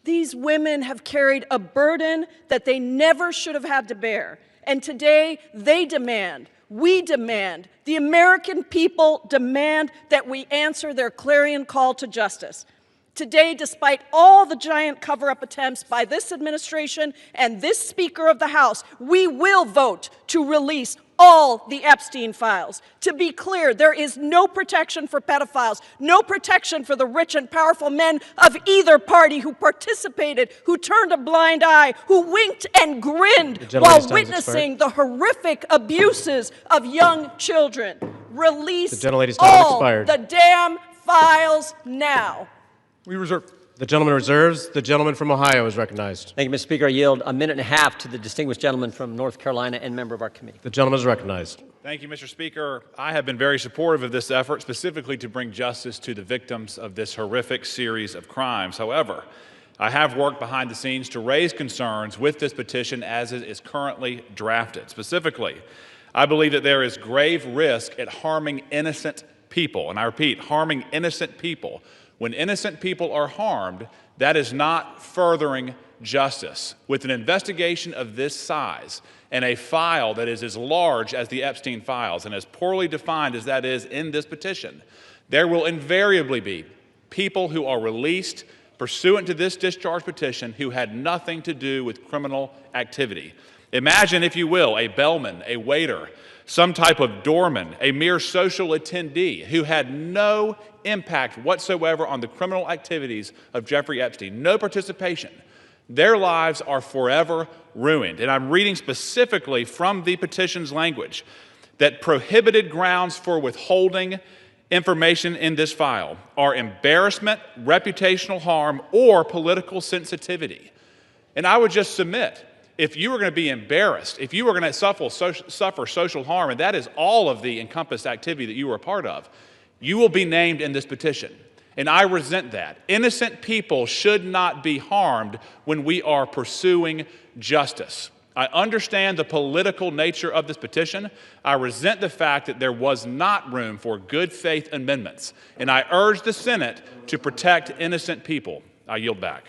These women have carried a burden that they never should have had to bear. And today, they demand, we demand, the American people demand that we answer their clarion call to justice. Today, despite all the giant cover-up attempts by this administration and this Speaker of the House, we will vote to release all the Epstein files. To be clear, there is no protection for pedophiles, no protection for the rich and powerful men of either party who participated, who turned a blind eye, who winked and grinned while witnessing the horrific abuses of young children. Release all the damn files now. We reserve. The gentleman reserves. The gentleman from Ohio is recognized. Thank you, Mr. Speaker. I yield a minute and a half to the distinguished gentleman from North Carolina and member of our committee. The gentleman is recognized. Thank you, Mr. Speaker. I have been very supportive of this effort, specifically to bring justice to the victims of this horrific series of crimes. However, I have worked behind the scenes to raise concerns with this petition as it is currently drafted. Specifically, I believe that there is grave risk at harming innocent people. And I repeat, harming innocent people. When innocent people are harmed, that is not furthering justice. With an investigation of this size and a file that is as large as the Epstein files and as poorly defined as that is in this petition, there will invariably be people who are released pursuant to this discharge petition who had nothing to do with criminal activity. Imagine, if you will, a bellman, a waiter, some type of doorman, a mere social attendee who had no impact whatsoever on the criminal activities of Jeffrey Epstein, no participation. Their lives are forever ruined. And I'm reading specifically from the petition's language that prohibited grounds for withholding information in this file are embarrassment, reputational harm, or political sensitivity. And I would just submit, if you were going to be embarrassed, if you were going to suffer social harm, and that is all of the encompassed activity that you were a part of, you will be named in this petition. And I resent that. Innocent people should not be harmed when we are pursuing justice. I understand the political nature of this petition. I resent the fact that there was not room for good faith amendments. And I urge the Senate to protect innocent people. I yield back.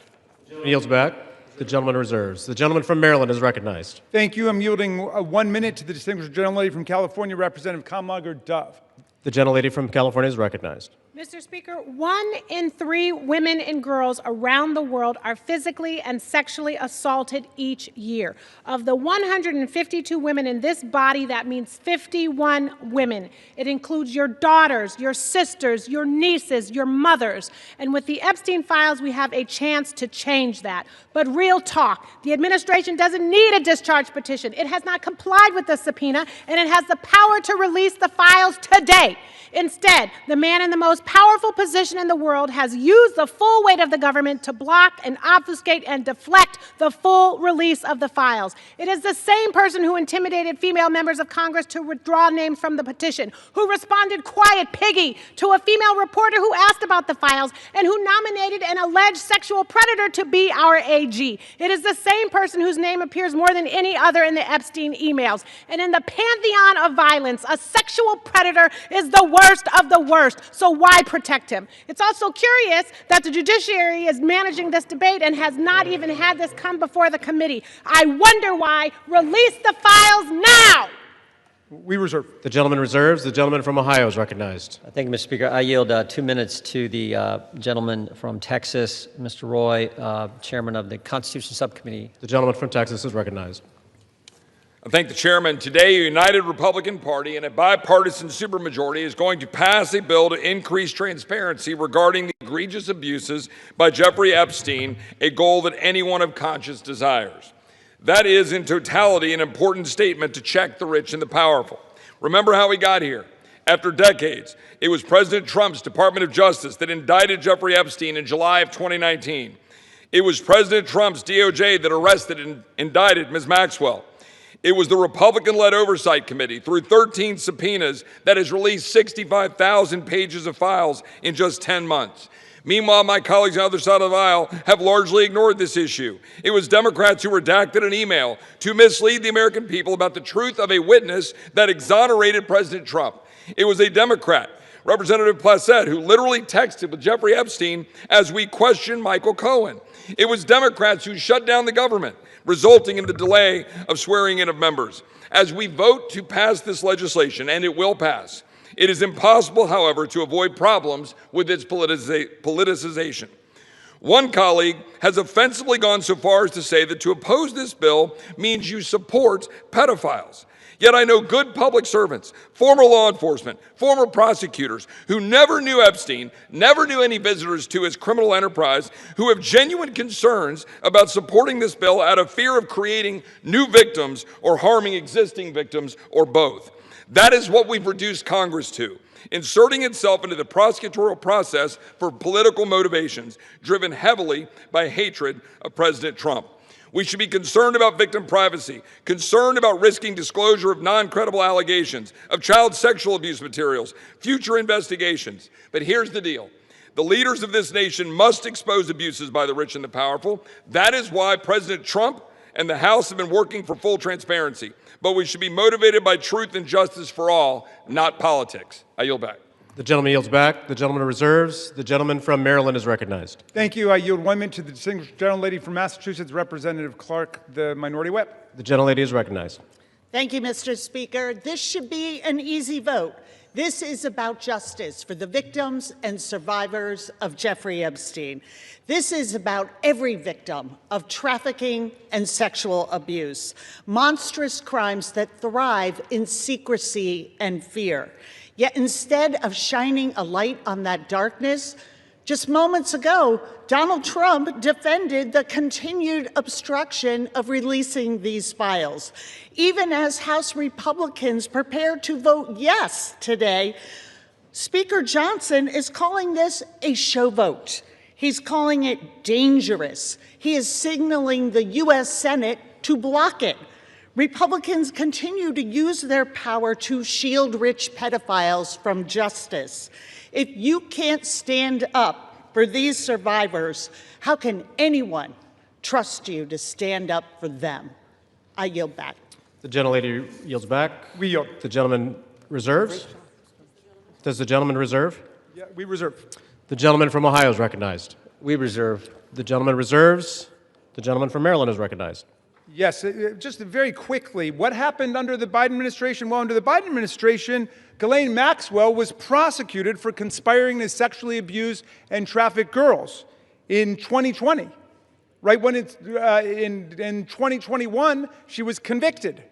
He yields back. The gentleman reserves. The gentleman from Maryland is recognized. Thank you. I'm yielding 1 minute to the distinguished gentlelady from California, Representative Kamlager-Dove. The gentlelady from California is recognized. Mr. Speaker, 1 in 3 women and girls around the world are physically and sexually assaulted each year. Of the 152 women in this body, that means 51 women. It includes your daughters, your sisters, your nieces, your mothers. And with the Epstein files, we have a chance to change that. But real talk, the administration doesn't need a discharge petition. It has not complied with the subpoena, and it has the power to release the files today. Instead, the man in the most powerful position in the world has used the full weight of the government to block and obfuscate and deflect the full release of the files. It is the same person who intimidated female members of Congress to withdraw names from the petition, who responded quiet piggy to a female reporter who asked about the files, and who nominated an alleged sexual predator to be our AG. It is the same person whose name appears more than any other in the Epstein emails. And in the pantheon of violence, a sexual predator is the worst of the worst. So why protect him? It's also curious that the judiciary is managing this debate and has not even had this come before the committee. I wonder why. Release the files now! We reserve. The gentleman reserves. The gentleman from Ohio is recognized. Thank you, Mr. Speaker. I yield 2 minutes to the gentleman from Texas, Mr. Roy, chairman of the Constitution Subcommittee. The gentleman from Texas is recognized. I thank the chairman. Today, a united Republican Party and a bipartisan supermajority is going to pass a bill to increase transparency regarding the egregious abuses by Jeffrey Epstein, a goal that anyone of conscience desires. That is, in totality, an important statement to check the rich and the powerful. Remember how we got here. After decades, it was President Trump's Department of Justice that indicted Jeffrey Epstein in July of 2019. It was President Trump's DOJ that arrested and indicted Ms. Maxwell. It was the Republican-led Oversight Committee, through 13 subpoenas, that has released 65,000 pages of files in just 10 months. Meanwhile, my colleagues on the other side of the aisle have largely ignored this issue. It was Democrats who redacted an email to mislead the American people about the truth of a witness that exonerated President Trump. It was a Democrat, Representative Plassett, who literally texted with Jeffrey Epstein as we questioned Michael Cohen. It was Democrats who shut down the government, resulting in the delay of swearing in of members. As we vote to pass this legislation, and it will pass, it is impossible, however, to avoid problems with its politicization. One colleague has offensively gone so far as to say that to oppose this bill means you support pedophiles. Yet I know good public servants, former law enforcement, former prosecutors who never knew Epstein, never knew any visitors to his criminal enterprise, who have genuine concerns about supporting this bill out of fear of creating new victims or harming existing victims or both. That is what we've reduced Congress to, inserting itself into the prosecutorial process for political motivations, driven heavily by hatred of President Trump. We should be concerned about victim privacy, concerned about risking disclosure of non-credible allegations, of child sexual abuse materials, future investigations. But here's the deal. The leaders of this nation must expose abuses by the rich and the powerful. That is why President Trump and the House have been working for full transparency. But we should be motivated by truth and justice for all, not politics. I yield back. The gentleman yields back. The gentleman reserves. The gentleman from Maryland is recognized. Thank you. I yield 1 minute to the distinguished gentlelady from Massachusetts, Representative Clark, the Minority Whip. The gentlelady is recognized. Thank you, Mr. Speaker. This should be an easy vote. This is about justice for the victims and survivors of Jeffrey Epstein. This is about every victim of trafficking and sexual abuse, monstrous crimes that thrive in secrecy and fear. Yet instead of shining a light on that darkness, just moments ago, Donald Trump defended the continued obstruction of releasing these files. Even as House Republicans prepare to vote yes today, Speaker Johnson is calling this a show vote. He's calling it dangerous. He is signaling the U.S. Senate to block it. Republicans continue to use their power to shield rich pedophiles from justice. If you can't stand up for these survivors, how can anyone trust you to stand up for them? I yield back. The gentlelady yields back. We yield. The gentleman reserves. Does the gentleman reserve? Yeah, we reserve. The gentleman from Ohio is recognized. We reserve. The gentleman reserves. The gentleman from Maryland is recognized. Yes, just very quickly, what happened under the Biden administration? Well, under the Biden administration, Ghislaine Maxwell was prosecuted for conspiring to sexually abuse and traffic girls in 2020. Right when it's in 2021, she was convicted.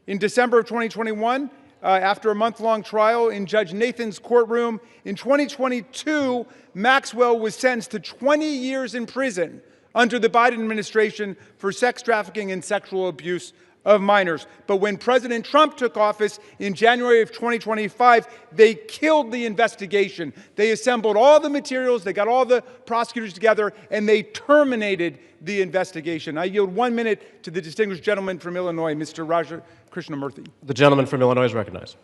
In December of 2021, after a month-long trial in Judge Nathan's courtroom, in 2022, Maxwell was sentenced to 20 years in prison under the Biden administration for sex trafficking and sexual abuse of minors. But when President Trump took office in January of 2025, they killed the investigation. They assembled all the materials, they got all the prosecutors together, and they terminated the investigation. I yield 1 minute to the distinguished gentleman from Illinois, Mr. Raja Krishnamurthy. The gentleman from Illinois is recognized.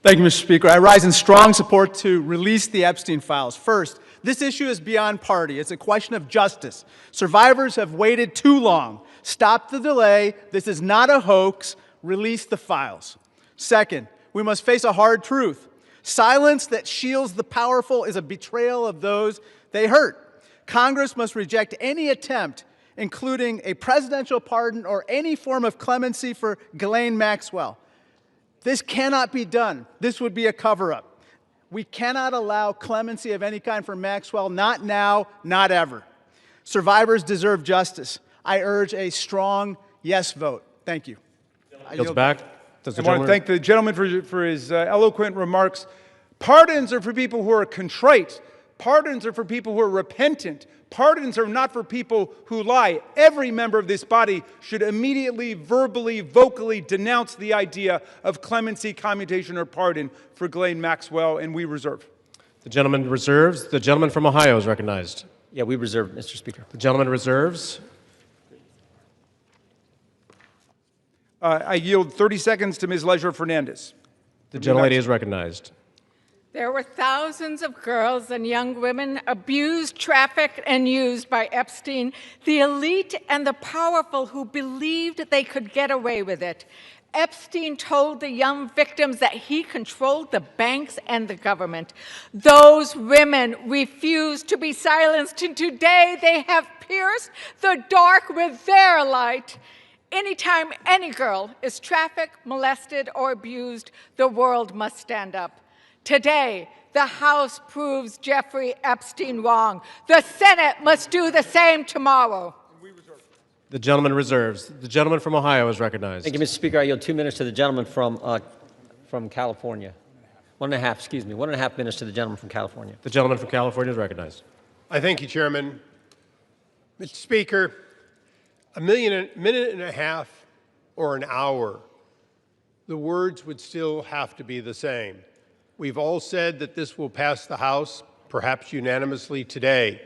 Thank you, Mr. Speaker. I rise in strong support to release the Epstein files. First, this issue is beyond party. It's a question of justice. Survivors have waited too long. Stop the delay. This is not a hoax. Release the files. Second, we must face a hard truth. Silence that shields the powerful is a betrayal of those they hurt. Congress must reject any attempt, including a presidential pardon or any form of clemency for Ghislaine Maxwell. This cannot be done. This would be a cover-up. We cannot allow clemency of any kind for Maxwell, not now, not ever. Survivors deserve justice. I urge a strong yes vote. Thank you. Yields back. I want to thank the gentleman for his eloquent remarks. Pardons are for people who are contrite. Pardons are for people who are repentant. Pardons are not for people who lie. Every member of this body should immediately, verbally, vocally denounce the idea of clemency, commutation, or pardon for Ghislaine Maxwell, and we reserve. The gentleman reserves. The gentleman from Ohio is recognized. Yeah, we reserve, Mr. Speaker. The gentleman reserves. I yield 30 seconds to Ms. Leisure Fernandez. The gentlelady is recognized. There were thousands of girls and young women abused, trafficked, and used by Epstein, the elite and the powerful who believed they could get away with it. Epstein told the young victims that he controlled the banks and the government. Those women refused to be silenced, and today they have pierced the dark with their light. Anytime any girl is trafficked, molested, or abused, the world must stand up. Today, the House proves Jeffrey Epstein wrong. The Senate must do the same tomorrow. The gentleman reserves. The gentleman from Ohio is recognized. Thank you, Mr. Speaker. I yield 2 minutes to the gentleman from California. 1.5 minutes to the gentleman from California. The gentleman from California is recognized. I thank you, Chairman. Mr. Speaker, a minute and a half or an hour the words would still have to be the same. We've all said that this will pass the House, perhaps unanimously today.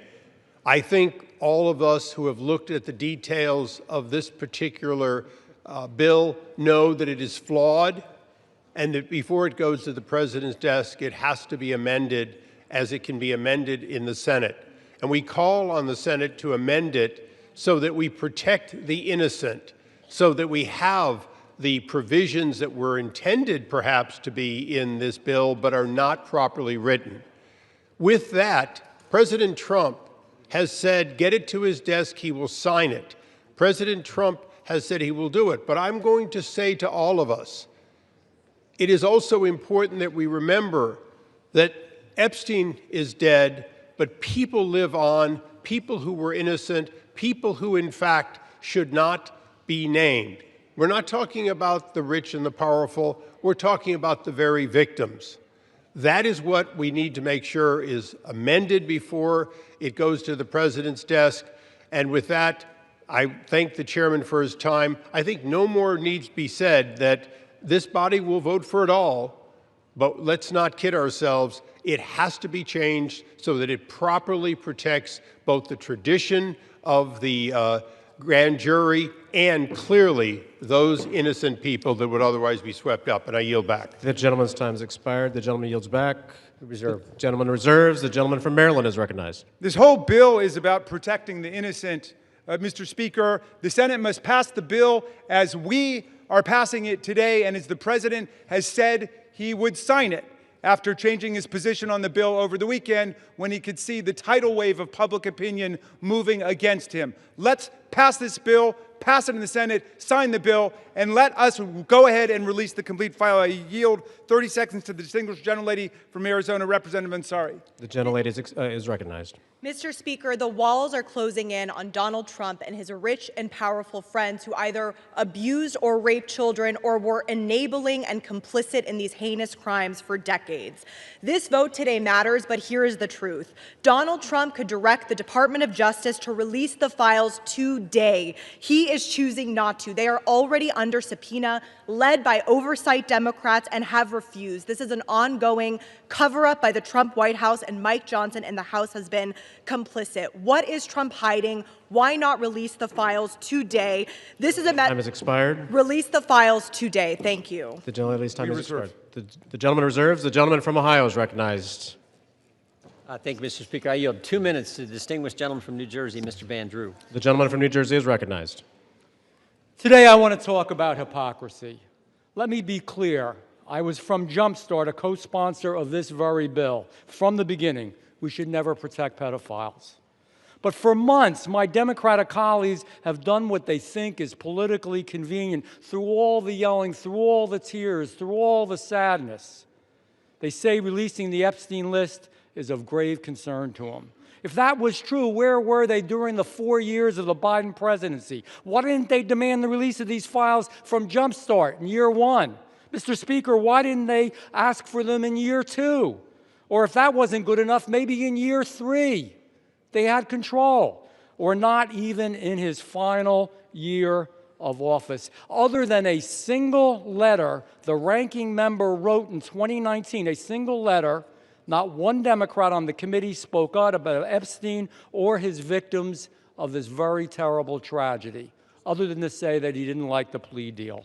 I think all of us who have looked at the details of this particular bill know that it is flawed and that before it goes to the President's desk, it has to be amended as it can be amended in the Senate. And we call on the Senate to amend it so that we protect the innocent, so that we have the provisions that were intended perhaps to be in this bill but are not properly written. With that, President Trump has said, get it to his desk, he will sign it. President Trump has said he will do it. But I'm going to say to all of us, it is also important that we remember that Epstein is dead, but people live on, people who were innocent, people who in fact should not be named. We're not talking about the rich and the powerful, we're talking about the very victims. That is what we need to make sure is amended before it goes to the President's desk. And with that, I thank the chairman for his time. I think no more needs to be said that this body will vote for it all, but let's not kid ourselves. It has to be changed so that it properly protects both the tradition of the grand jury and clearly those innocent people that would otherwise be swept up. And I yield back. The gentleman's time has expired. The gentleman yields back. Reserve. The gentleman reserves. The gentleman from Maryland is recognized. This whole bill is about protecting the innocent. Mr. Speaker, the Senate must pass the bill as we are passing it today and as the President has said he would sign it after changing his position on the bill over the weekend when he could see the tidal wave of public opinion moving against him. Let's pass this bill, pass it in the Senate, sign the bill, and let us go ahead and release the complete file. I yield 30 seconds to the distinguished gentlelady from Arizona, Representative Ansari. The gentlelady is recognized. Mr. Speaker, the walls are closing in on Donald Trump and his rich and powerful friends who either abused or raped children or were enabling and complicit in these heinous crimes for decades. This vote today matters, but here is the truth. Donald Trump could direct the Department of Justice to release the files today. He is choosing not to. They are already under subpoena, led by oversight Democrats, and have refused. This is an ongoing cover-up by the Trump White House, and Mike Johnson and the House has been complicit. What is Trump hiding? Why not release the files today? This is a time has expired. Release the files today. Thank you. The gentlelady's time has expired. The gentleman reserves. The gentleman from Ohio is recognized. Thank you, Mr. Speaker. I yield 2 minutes to the distinguished gentleman from New Jersey, Mr. Van Drew. The gentleman from New Jersey is recognized. Today I want to talk about hypocrisy. Let me be clear. I was from Jumpstart, a co-sponsor of this very bill. From the beginning, we should never protect pedophiles. But for months, my Democratic colleagues have done what they think is politically convenient through all the yelling, through all the tears, through all the sadness. They say releasing the Epstein list is of grave concern to them. If that was true, where were they during the 4 years of the Biden presidency? Why didn't they demand the release of these files from Jumpstart in year 1? Mr. Speaker, why didn't they ask for them in year 2? Or if that wasn't good enough, maybe in year 3. They had control. Or not even in his final year of office. Other than a single letter the ranking member wrote in 2019, a single letter, not one Democrat on the committee spoke out about Epstein or his victims of this very terrible tragedy, other than to say that he didn't like the plea deal.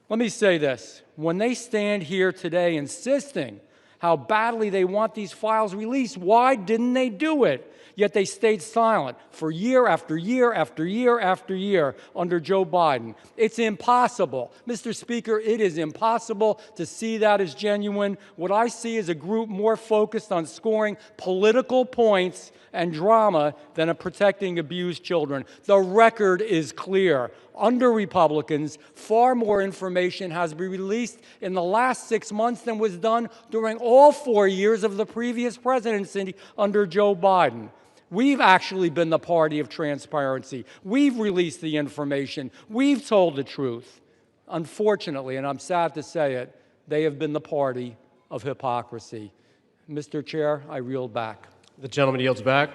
Let me say this. When they stand here today insisting how badly they want these files released, why didn't they do it? Yet they stayed silent for year after year after year after year under Joe Biden. It's impossible. Mr. Speaker, it is impossible to see that as genuine. What I see is a group more focused on scoring political points and drama than on protecting abused children. The record is clear. Under Republicans, far more information has been released in the last 6 months than was done during all 4 years of the previous presidency under Joe Biden. We've actually been the party of transparency. We've released the information. We've told the truth. Unfortunately, and I'm sad to say it, they have been the party of hypocrisy. Mr. Chair, I yield back. The gentleman yields back.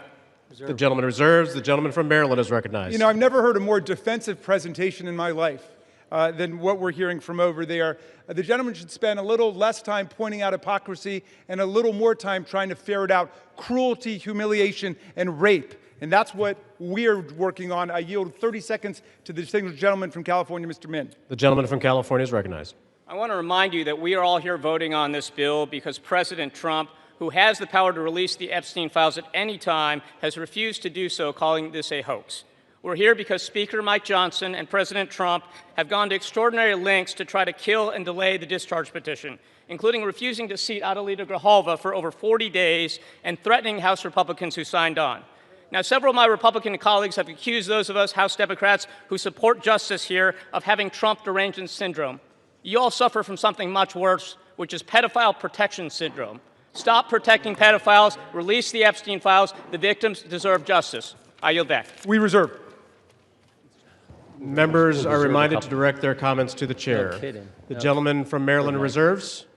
The gentleman reserves. The gentleman from Maryland is recognized. You know, I've never heard a more defensive presentation in my life. than what we're hearing from over there. The gentleman should spend a little less time pointing out hypocrisy and a little more time trying to ferret out cruelty, humiliation, and rape. And that's what we're working on. I yield 30 seconds to the distinguished gentleman from California, Mr. Min. The gentleman from California is recognized. I want to remind you that we are all here voting on this bill because President Trump, who has the power to release the Epstein files at any time, has refused to do so, calling this a hoax. We're here because Speaker Mike Johnson and President Trump have gone to extraordinary lengths to try to kill and delay the discharge petition, including refusing to seat Adelita Grijalva for over 40 days and threatening House Republicans who signed on. Now, several of my Republican colleagues have accused those of us House Democrats who support justice here of having Trump derangement syndrome. You all suffer from something much worse, which is pedophile protection syndrome. Stop protecting pedophiles. Release the Epstein files. The victims deserve justice. I yield back. We reserve. Members are reminded to direct their comments to the chair. No kidding. The gentleman from Maryland reserves.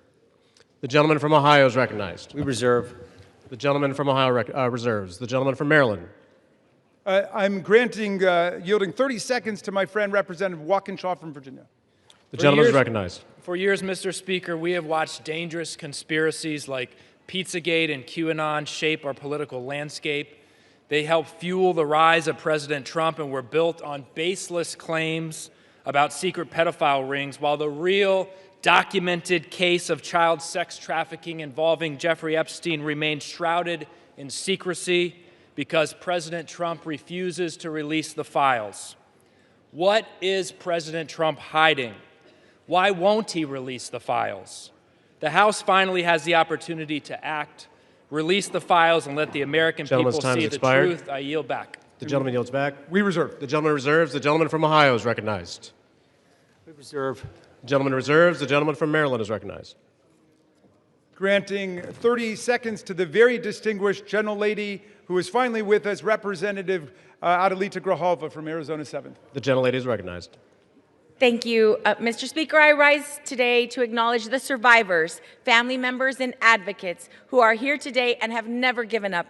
The gentleman from Ohio is recognized. We reserve. The gentleman from Ohio reserves. The gentleman from Maryland. I'm yielding 30 seconds to my friend, Representative Walkinshaw from Virginia. The gentleman is recognized. For years, Mr. Speaker, we have watched dangerous conspiracies like Pizzagate and QAnon shape our political landscape. They help fuel the rise of President Trump and were built on baseless claims about secret pedophile rings, while the real documented case of child sex trafficking involving Jeffrey Epstein remains shrouded in secrecy because President Trump refuses to release the files. What is President Trump hiding? Why won't he release the files? The House finally has the opportunity to act, release the files, and let the American people see the truth. I yield back. The gentleman yields back. We reserve. The gentleman reserves. The gentleman from Ohio is recognized. We reserve. The gentleman reserves. The gentleman from Maryland is recognized. Granting 30 seconds to the very distinguished gentlelady who is finally with us, Representative Adelita Grijalva from Arizona 7th. The gentlelady is recognized. Thank you. Mr. Speaker, I rise today to acknowledge the survivors, family members, and advocates who are here today and have never given up.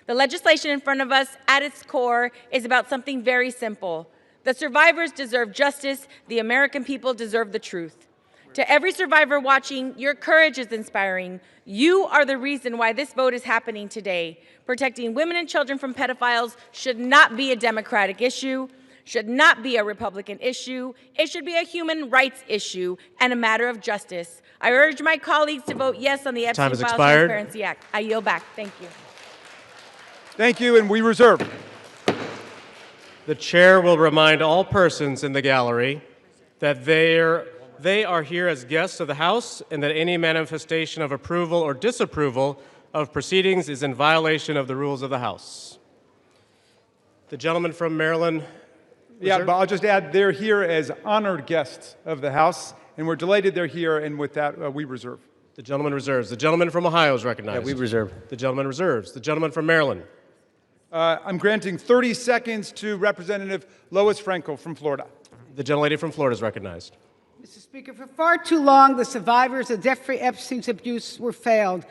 The legislation in front of us, at its core, is about something very simple. The survivors deserve justice. The American people deserve the truth. To every survivor watching, your courage is inspiring. You are the reason why this vote is happening today. Protecting women and children from pedophiles should not be a Democratic issue, should not be a Republican issue. It should be a human rights issue and a matter of justice. I urge my colleagues to vote yes on the Epstein Files Transparency Act. I yield back. Thank you. Thank you, and we reserve. The chair will remind all persons in the gallery that they are here as guests of the House and that any manifestation of approval or disapproval of proceedings is in violation of the rules of the House. The gentleman from Maryland. Yeah, but I'll just add they're here as honored guests of the House, and we're delighted they're here, and with that, we reserve. The gentleman reserves. The gentleman from Ohio is recognized. Yeah, we reserve. The gentleman reserves. The gentleman from Maryland. I'm granting 30 seconds to Representative Lois Franco from Florida. The gentlelady from Florida is recognized. Mr. Speaker, for far too long, the survivors of Jeffrey Epstein's abuse were failed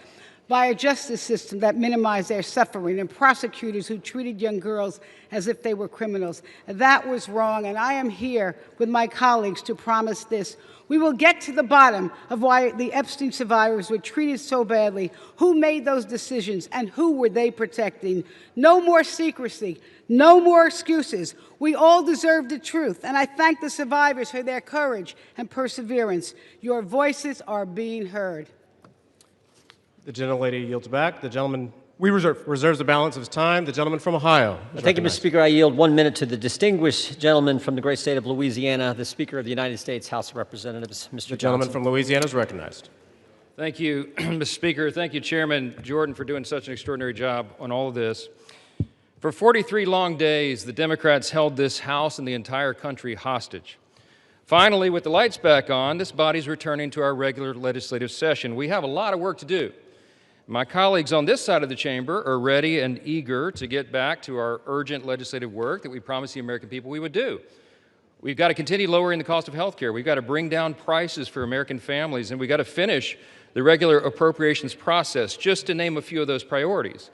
by a justice system that minimized their suffering and prosecutors who treated young girls as if they were criminals. That was wrong, and I am here with my colleagues to promise this. We will get to the bottom of why the Epstein survivors were treated so badly, who made those decisions, and who were they protecting. No more secrecy, no more excuses. We all deserve the truth, and I thank the survivors for their courage and perseverance. Your voices are being heard. The gentlelady yields back. The gentleman reserves the balance of his time. The gentleman from Ohio. Thank you, Mr. Speaker. I yield 1 minute to the distinguished gentleman from the great state of Louisiana, the Speaker of the United States House of Representatives, Mr. The gentleman from Louisiana is recognized. Thank you, Mr. Speaker. Thank you, Chairman Jordan, for doing such an extraordinary job on all of this. For 43 long days, the Democrats held this House and the entire country hostage. Finally, with the lights back on, this body's returning to our regular legislative session. We have a lot of work to do. My colleagues on this side of the chamber are ready and eager to get back to our urgent legislative work that we promised the American people we would do. We've got to continue lowering the cost of health care. We've got to bring down prices for American families, and we've got to finish the regular appropriations process, just to name a few of those priorities.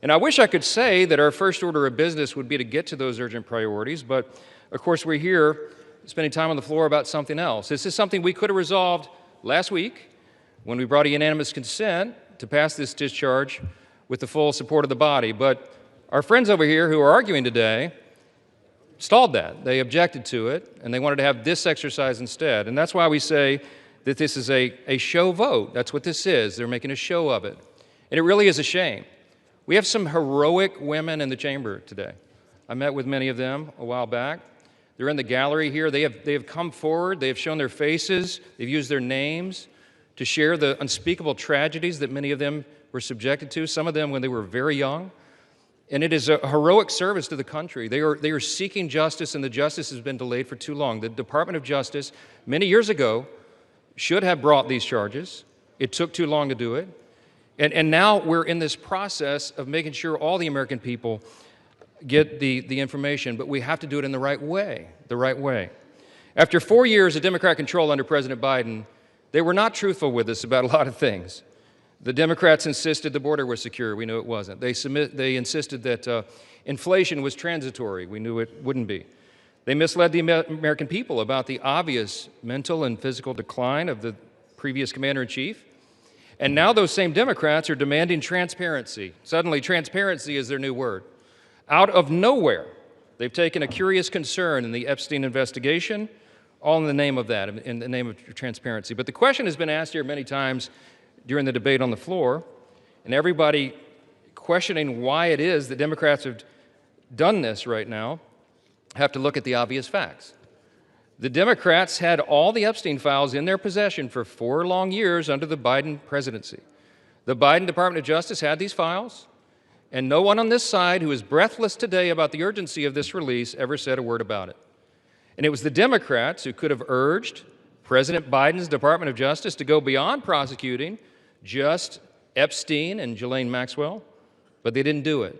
And I wish I could say that our first order of business would be to get to those urgent priorities, but of course we're here spending time on the floor about something else. This is something we could have resolved last week when we brought a unanimous consent to pass this discharge with the full support of the body. But our friends over here who are arguing today stalled that. They objected to it, and they wanted to have this exercise instead. And that's why we say that this is a show vote. That's what this is. They're making a show of it. And it really is a shame. We have some heroic women in the chamber today. I met with many of them a while back. They're in the gallery here. They have come forward. They have shown their faces. They've used their names to share the unspeakable tragedies that many of them were subjected to, some of them when they were very young. And it is a heroic service to the country. They are seeking justice, and the justice has been delayed for too long. The Department of Justice, many years ago, should have brought these charges. It took too long to do it. And now we're in this process of making sure all the American people get the information, but we have to do it in the right way, After 4 years of Democrat control under President Biden, they were not truthful with us about a lot of things. The Democrats insisted the border was secure. We knew it wasn't. They insisted that inflation was transitory. We knew it wouldn't be. They misled the American people about the obvious mental and physical decline of the previous commander-in-chief. And now those same Democrats are demanding transparency. Suddenly, transparency is their new word. Out of nowhere, they've taken a curious concern in the Epstein investigation, all in the name of that, in the name of transparency. But the question has been asked here many times during the debate on the floor, and everybody questioning why it is that Democrats have done this right now have to look at the obvious facts. The Democrats had all the Epstein files in their possession for 4 long years under the Biden presidency. The Biden Department of Justice had these files, and no one on this side who is breathless today about the urgency of this release ever said a word about it. And it was the Democrats who could have urged President Biden's Department of Justice to go beyond prosecuting just Epstein and Ghislaine Maxwell, but they didn't do it.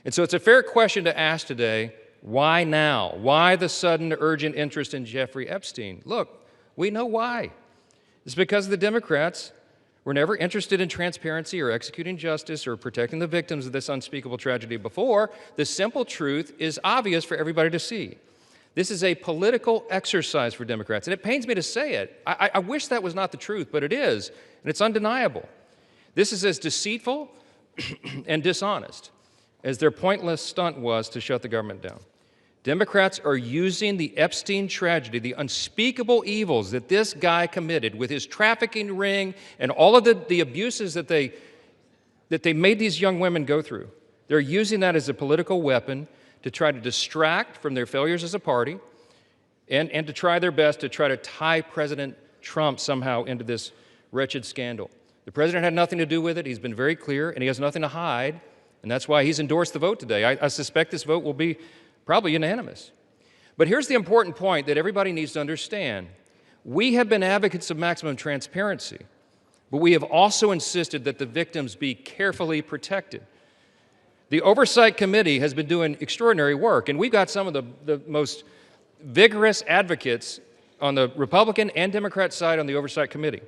And so it's a fair question to ask today, why now? Why the sudden urgent interest in Jeffrey Epstein? Look, we know why. It's because the Democrats were never interested in transparency or executing justice or protecting the victims of this unspeakable tragedy before. The simple truth is obvious for everybody to see. This is a political exercise for Democrats, and it pains me to say it. I wish that was not the truth, but it is, and it's undeniable. This is as deceitful and dishonest as their pointless stunt was to shut the government down. Democrats are using the Epstein tragedy, the unspeakable evils that this guy committed with his trafficking ring and all of the abuses that they made these young women go through. They're using that as a political weapon to try to distract from their failures as a party and to try their best to try to tie President Trump somehow into this wretched scandal. The president had nothing to do with it. He's been very clear, and he has nothing to hide, and that's why he's endorsed the vote today. I suspect this vote will be probably unanimous. But here's the important point that everybody needs to understand. We have been advocates of maximum transparency, but we have also insisted that the victims be carefully protected. The Oversight Committee has been doing extraordinary work, and we've got some of the most vigorous advocates on the Republican and Democrat side on the Oversight Committee.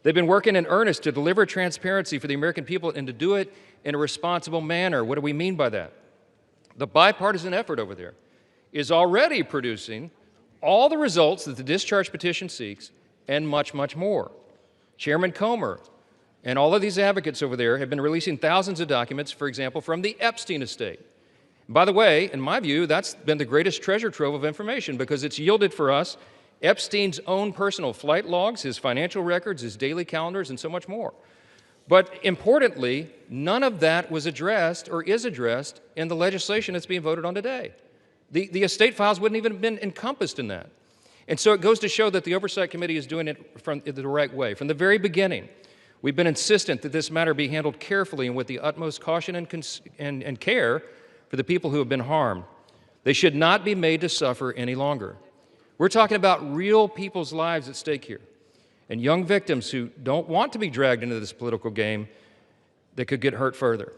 They've been working in earnest to deliver transparency for the American people and to do it in a responsible manner. What do we mean by that? The bipartisan effort over there is already producing all the results that the discharge petition seeks and much, much more. Chairman Comer and all of these advocates over there have been releasing thousands of documents, for example, from the Epstein estate. By the way, in my view, that's been the greatest treasure trove of information because it's yielded for us Epstein's own personal flight logs, his financial records, his daily calendars, and so much more. But importantly, none of that was addressed or is addressed in the legislation that's being voted on today. The estate files wouldn't even have been encompassed in that. And so it goes to show that the Oversight Committee is doing it from the right way. From the very beginning, we've been insistent that this matter be handled carefully and with the utmost caution and care for the people who have been harmed. They should not be made to suffer any longer. We're talking about real people's lives at stake here, and young victims who don't want to be dragged into this political game that could get hurt further.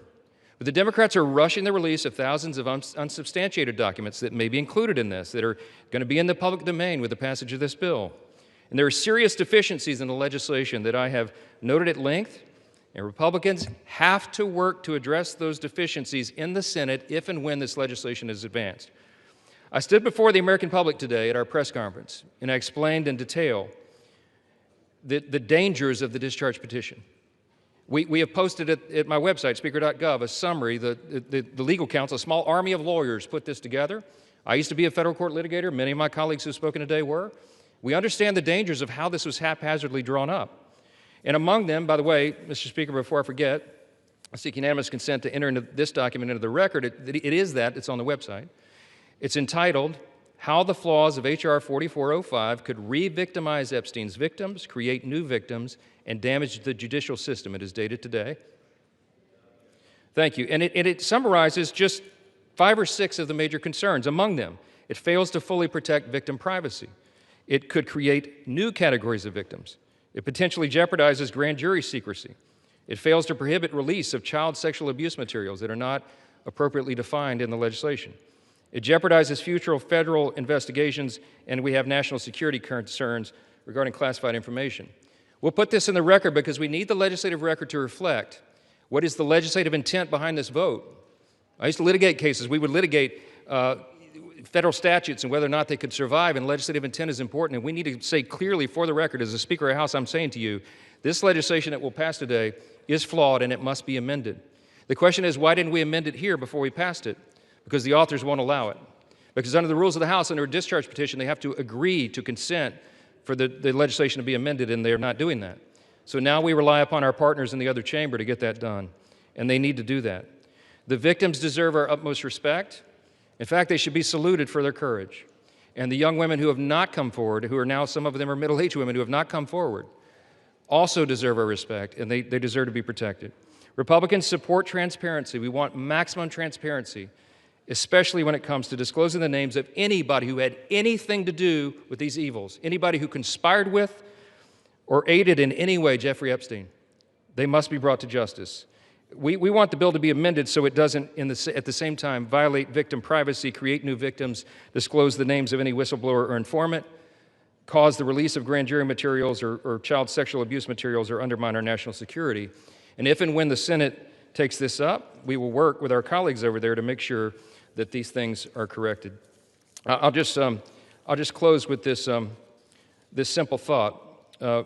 But the Democrats are rushing the release of thousands of unsubstantiated documents that may be included in this, that are going to be in the public domain with the passage of this bill. And there are serious deficiencies in the legislation that I have noted at length, and Republicans have to work to address those deficiencies in the Senate if and when this legislation is advanced. I stood before the American public today at our press conference, and I explained in detail the dangers of the discharge petition. We have posted at my website, speaker.gov, a summary. The legal counsel, a small army of lawyers, put this together. I used to be a federal court litigator. Many of my colleagues who have spoken today were. We understand the dangers of how this was haphazardly drawn up. And among them, by the way, Mr. Speaker, before I forget, I seek unanimous consent to enter into this document into the record. It's on the website. It's entitled, How the Flaws of H.R. 4405 Could Re-Victimize Epstein's Victims, Create New Victims, and Damage the Judicial System. It is dated today. Thank you. And it summarizes just 5 or 6 of the major concerns. Among them, it fails to fully protect victim privacy. It could create new categories of victims. It potentially jeopardizes grand jury secrecy. It fails to prohibit release of child sexual abuse materials that are not appropriately defined in the legislation. It jeopardizes future federal investigations, and we have national security concerns regarding classified information. We'll put this in the record because we need the legislative record to reflect what is the legislative intent behind this vote. I used to litigate cases. We would litigate federal statutes and whether or not they could survive, and legislative intent is important, and we need to say clearly for the record, as the Speaker of the House, I'm saying to you, this legislation that will pass today is flawed and it must be amended. The question is, why didn't we amend it here before we passed it? Because the authors won't allow it. Because under the rules of the House, under a discharge petition, they have to agree to consent for the legislation to be amended, and they're not doing that. So now we rely upon our partners in the other chamber to get that done, and they need to do that. The victims deserve our utmost respect. In fact, they should be saluted for their courage. And the young women who have not come forward, who are now, some of them are middle-aged women who have not come forward, also deserve our respect, and they deserve to be protected. Republicans support transparency. We want maximum transparency, especially when it comes to disclosing the names of anybody who had anything to do with these evils, anybody who conspired with or aided in any way Jeffrey Epstein. They must be brought to justice. We want the bill to be amended so it doesn't, at the same time, violate victim privacy, create new victims, disclose the names of any whistleblower or informant, cause the release of grand jury materials or child sexual abuse materials, or undermine our national security. And if and when the Senate takes this up, we will work with our colleagues over there to make sure that these things are corrected. I'll just close with this simple thought.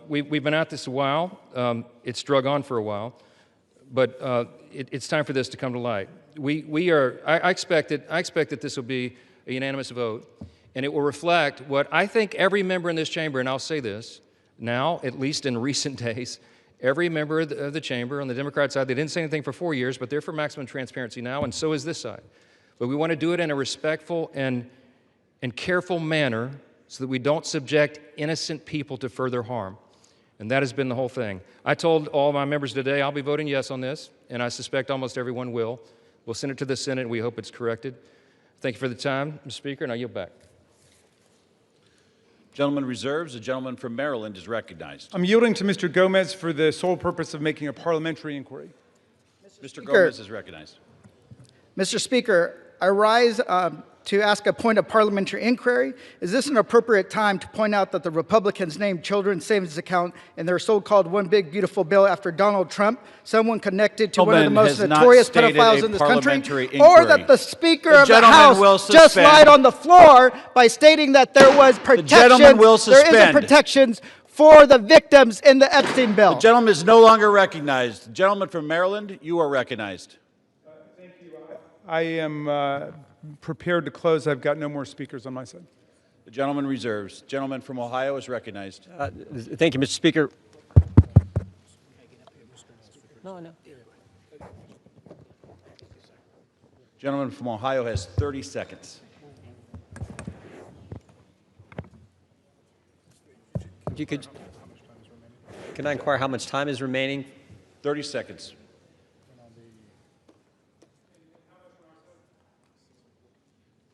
We've been at this a while. It's drug on for a while, but it's time for this to come to light. I expect that this will be a unanimous vote, and it will reflect what I think every member in this chamber, and I'll say this now, at least in recent days, every member of the chamber on the Democrat side, they didn't say anything for 4 years, but they're for maximum transparency now, and so is this side. But we want to do it in a respectful and careful manner so that we don't subject innocent people to further harm. And that has been the whole thing. I told all my members today I'll be voting yes on this, and I suspect almost everyone will. We'll send it to the Senate, and we hope it's corrected. Thank you for the time, Mr. Speaker, and I yield back. Gentleman reserves. The gentleman from Maryland is recognized. I'm yielding to Mr. Gomez for the sole purpose of making a parliamentary inquiry. Mr. Gomez is recognized. Mr. Speaker, I rise to ask a point of parliamentary inquiry. Is this an appropriate time to point out that the Republicans named children's savings account in their so-called one big beautiful bill after Donald Trump, someone connected to one of the most notorious pedophiles in this country, or that the Speaker of the House just lied on the floor by stating that there was protection, there isn't protections for the victims in the Epstein bill. The gentleman is no longer recognized. The gentleman from Maryland, you are recognized. Thank you. I am prepared to close. I've got no more speakers on my side. The gentleman reserves. Gentleman from Ohio is recognized. Thank you, Mr. Speaker. No. Gentleman from Ohio has 30 seconds. Can I inquire how much time is remaining? 30 seconds.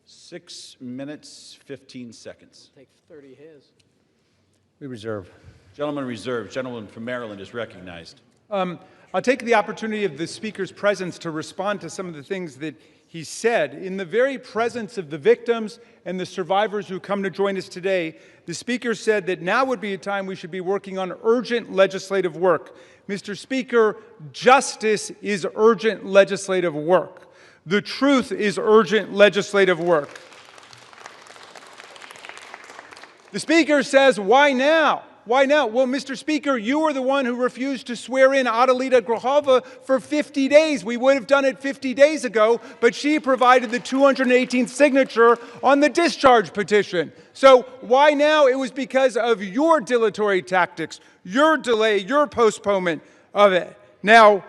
Six minutes, 15 seconds. Take 30 his. We reserve. Gentleman reserved. Gentleman from Maryland is recognized. I'll take the opportunity of the Speaker's presence to respond to some of the things that he said. In the very presence of the victims and the survivors who come to join us today, the Speaker said that now would be a time we should be working on urgent legislative work. Mr. Speaker, justice is urgent legislative work. The truth is urgent legislative work. The Speaker says, why now? Why now? Well, Mr. Speaker, you were the one who refused to swear in Adelita Grajova for 50 days. We would have done it 50 days ago, but she provided the 218th signature on the discharge petition. So why now? It was because of your dilatory tactics, your delay, your postponement of it. Now,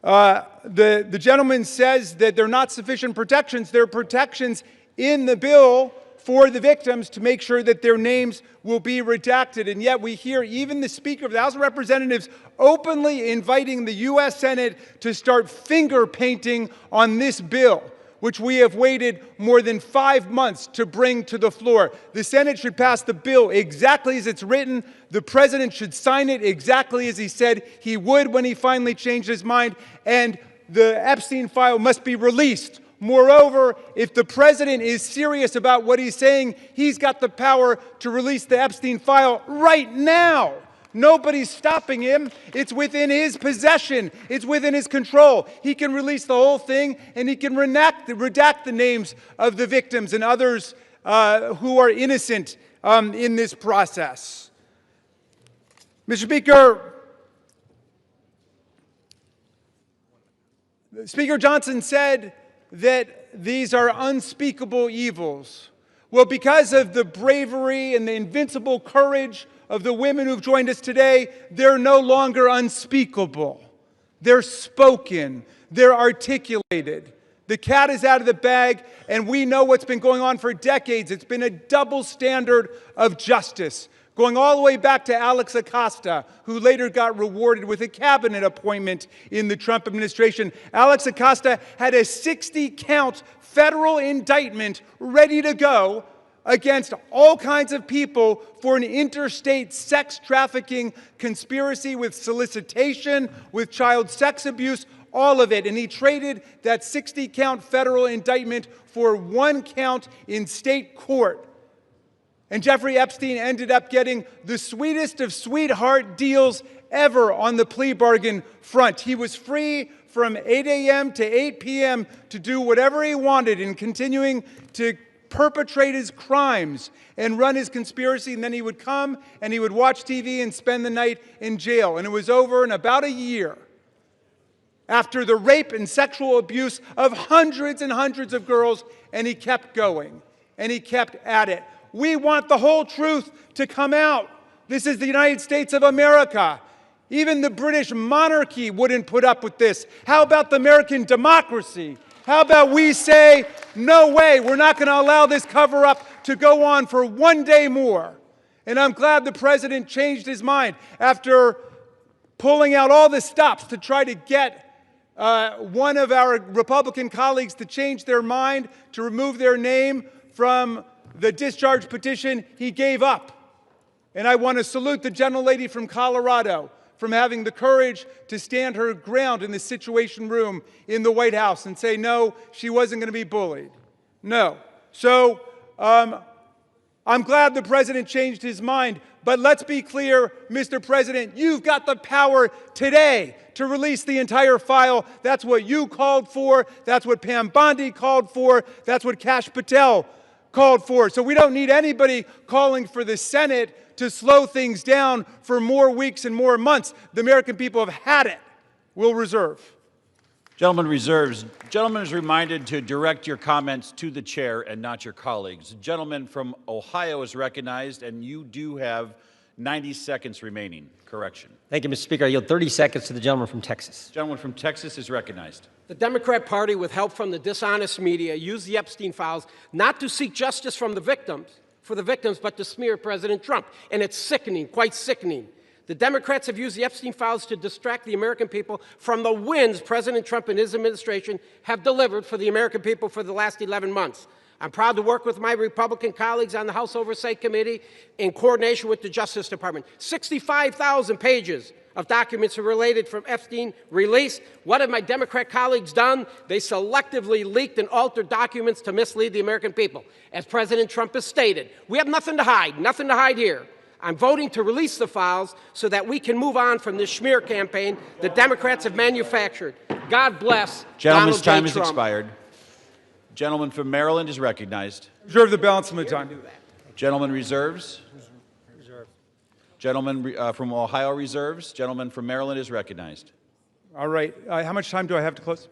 the gentleman says that there are not sufficient protections. There are protections in the bill for the victims to make sure that their names will be redacted. And yet we hear even the Speaker of the House of Representatives openly inviting the U.S. Senate to start finger painting on this bill, which we have waited more than 5 months to bring to the floor. The Senate should pass the bill exactly as it's written. The President should sign it exactly as he said he would when he finally changed his mind. And the Epstein file must be released. Moreover, if the President is serious about what he's saying, he's got the power to release the Epstein file right now. Nobody's stopping him. It's within his possession. It's within his control. He can release the whole thing, and he can redact the names of the victims and others who are innocent in this process. Mr. Speaker, Speaker Johnson said that these are unspeakable evils. Well, because of the bravery and the invincible courage of the women who've joined us today, they're no longer unspeakable. They're spoken. They're articulated. The cat is out of the bag, and we know what's been going on for decades. It's been a double standard of justice, going all the way back to Alex Acosta, who later got rewarded with a cabinet appointment in the Trump administration. Alex Acosta had a 60-count federal indictment ready to go against all kinds of people for an interstate sex trafficking conspiracy with solicitation, with child sex abuse, all of it. And he traded that 60-count federal indictment for 1 count in state court. And Jeffrey Epstein ended up getting the sweetest of sweetheart deals ever on the plea bargain front. He was free from 8 a.m. to 8 p.m. to do whatever he wanted and continuing to perpetrate his crimes and run his conspiracy. And then he would come and he would watch TV and spend the night in jail. And it was over in about a year after the rape and sexual abuse of hundreds and hundreds of girls. And he kept going and he kept at it. We want the whole truth to come out. This is the United States of America. Even the British monarchy wouldn't put up with this. How about the American democracy? How about we say, no way, we're not going to allow this cover-up to go on for 1 day more. And I'm glad the President changed his mind after pulling out all the stops to try to get one of our Republican colleagues to change their mind, to remove their name from the discharge petition. He gave up. And I want to salute the gentlelady from Colorado from having the courage to stand her ground in the Situation Room in the White House and say, no, she wasn't going to be bullied. No. So I'm glad the President changed his mind. But let's be clear, Mr. President, you've got the power today to release the entire file. That's what you called for. That's what Pam Bondi called for. That's what Kash Patel called for. So we don't need anybody calling for the Senate to slow things down for more weeks and more months. The American people have had it. We'll reserve. Gentleman reserves. Gentleman is reminded to direct your comments to the chair and not your colleagues. The gentleman from Ohio is recognized, and you do have 90 seconds remaining. Correction. Thank you, Mr. Speaker. I yield 30 seconds to the gentleman from Texas. Gentleman from Texas is recognized. The Democrat Party, with help from the dishonest media, used the Epstein files not to seek justice from the victims, but to smear President Trump. And it's sickening, quite sickening. The Democrats have used the Epstein files to distract the American people from the wins President Trump and his administration have delivered for the American people for the last 11 months. I'm proud to work with my Republican colleagues on the House Oversight Committee in coordination with the Justice Department. 65,000 pages of documents are related from Epstein released. What have my Democrat colleagues done? They selectively leaked and altered documents to mislead the American people. As President Trump has stated, we have nothing to hide here. I'm voting to release the files so that we can move on from this smear campaign the Democrats have manufactured. God bless Gentleman's Donald J. time Trump. has expired. Gentleman from Maryland is recognized. Reserve the balance of my time. Gentleman reserves. Gentleman from Ohio reserves. Gentleman from Maryland is recognized. All right. How much time do I have to close?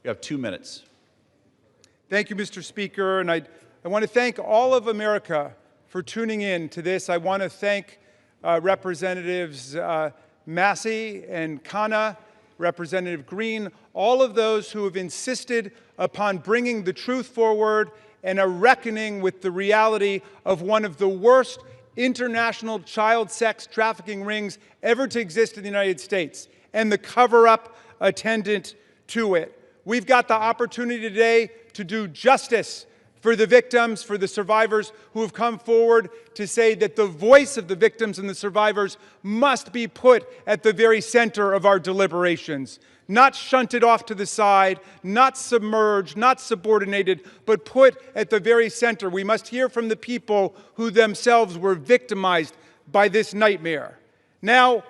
You have 2 minutes. Thank you, Mr. Speaker. And I want to thank all of America for tuning in to this. I want to thank Representatives Massey and Khanna, Representative Green, all of those who have insisted upon bringing the truth forward and a reckoning with the reality of one of the worst international child sex trafficking rings ever to exist in the United States and the cover-up attendant to it. We've got the opportunity today to do justice for the victims, for the survivors who have come forward to say that the voice of the victims and the survivors must be put at the very center of our deliberations. Not shunted off to the side, not submerged, not subordinated, but put at the very center. We must hear from the people who themselves were victimized by this nightmare. Now,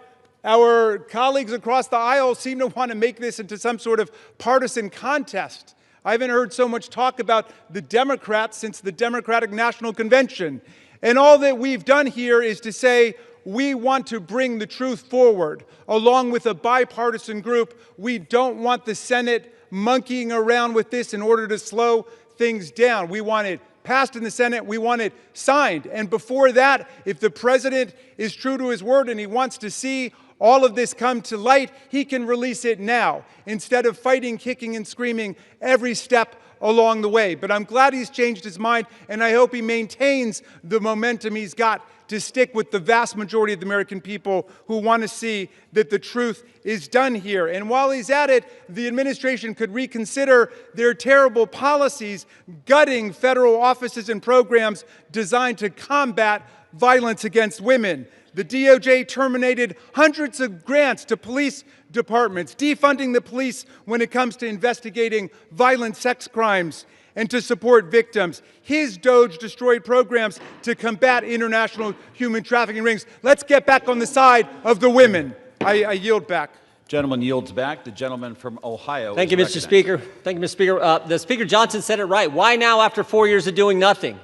our colleagues across the aisle seem to want to make this into some sort of partisan contest. I haven't heard so much talk about the Democrats since the Democratic National Convention. And all that we've done here is to say, we want to bring the truth forward, along with a bipartisan group. We don't want the Senate monkeying around with this in order to slow things down. We want it passed in the Senate. We want it signed. And before that, if the president is true to his word and he wants to see all of this come to light, he can release it now, instead of fighting, kicking, and screaming every step along the way. But I'm glad he's changed his mind, and I hope he maintains the momentum he's got to stick with the vast majority of the American people who want to see that the truth is done here. And while he's at it, the administration could reconsider their terrible policies gutting federal offices and programs designed to combat violence against women. The DOJ terminated hundreds of grants to police departments, defunding the police when it comes to investigating violent sex crimes and to support victims. His DOJ destroyed programs to combat international human trafficking rings. Let's get back on the side of the women. I yield back. Gentleman yields back. The gentleman from Ohio. Thank you, Mr. Speaker. Thank you, Mr. Speaker. The Speaker Johnson said it right. Why now after 4 years of doing nothing?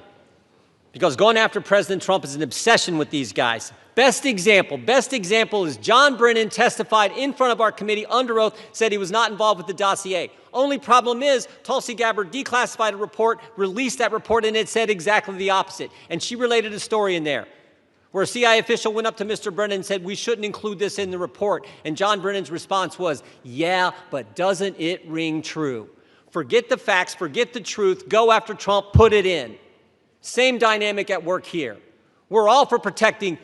Because going after President Trump is an obsession with these guys. Best example is John Brennan testified in front of our committee under oath, said he was not involved with the dossier. Only problem is Tulsi Gabbard declassified a report, released that report, and it said exactly the opposite. And she related a story in there where a CIA official went up to Mr. Brennan and said, we shouldn't include this in the report. And John Brennan's response was, yeah, but doesn't it ring true? Forget the facts, forget the truth, go after Trump, put it in. Same dynamic at work here. We're all for protecting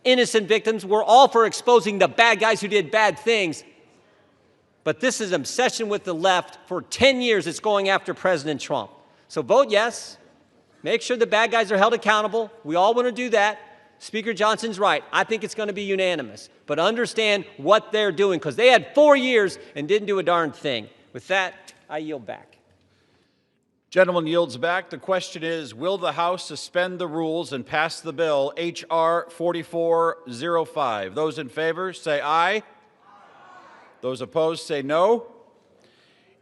innocent victims. We're all for exposing the bad guys who did bad things. But this is an obsession with the left. For 10 years, it's going after President Trump. So vote yes. Make sure the bad guys are held accountable. We all want to do that. Speaker Johnson's right. I think it's going to be unanimous. But understand what they're doing, because they had 4 years and didn't do a darn thing. With that, I yield back. Gentleman yields back. The question is, will the House suspend the rules and pass the bill, H.R. 4405? Those in favor, say aye. Those opposed, say no.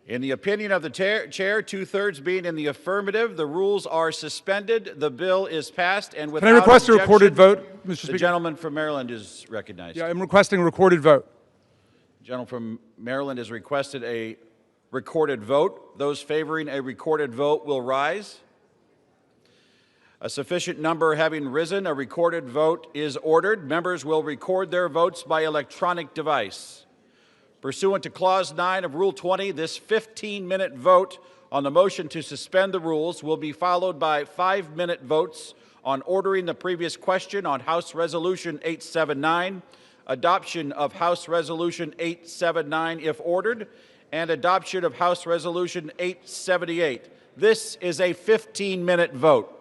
In the opinion of the chair, 2/3 being in the affirmative, the rules are suspended. The bill is passed, and without Can I request objection, a recorded vote, Mr. Speaker? The gentleman from Maryland is recognized. Yeah, I'm requesting a recorded vote. The gentleman from Maryland has requested a recorded vote. Those favoring a recorded vote will rise. A sufficient number having risen, a recorded vote is ordered. Members will record their votes by electronic device. Pursuant to Clause 9 of Rule 20, this 15-minute vote on the motion to suspend the rules will be followed by 5-minute votes on ordering the previous question on House Resolution 879, adoption of House Resolution 879 if ordered, and adoption of House Resolution 878. This is a 15-minute vote.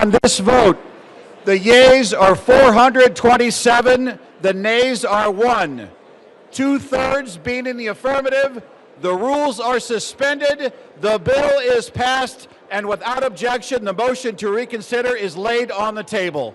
On this vote, the yeas are 427, the nays are 1. 2/3 being in the affirmative, the rules are suspended, the bill is passed, and without objection, the motion to reconsider is laid on the table.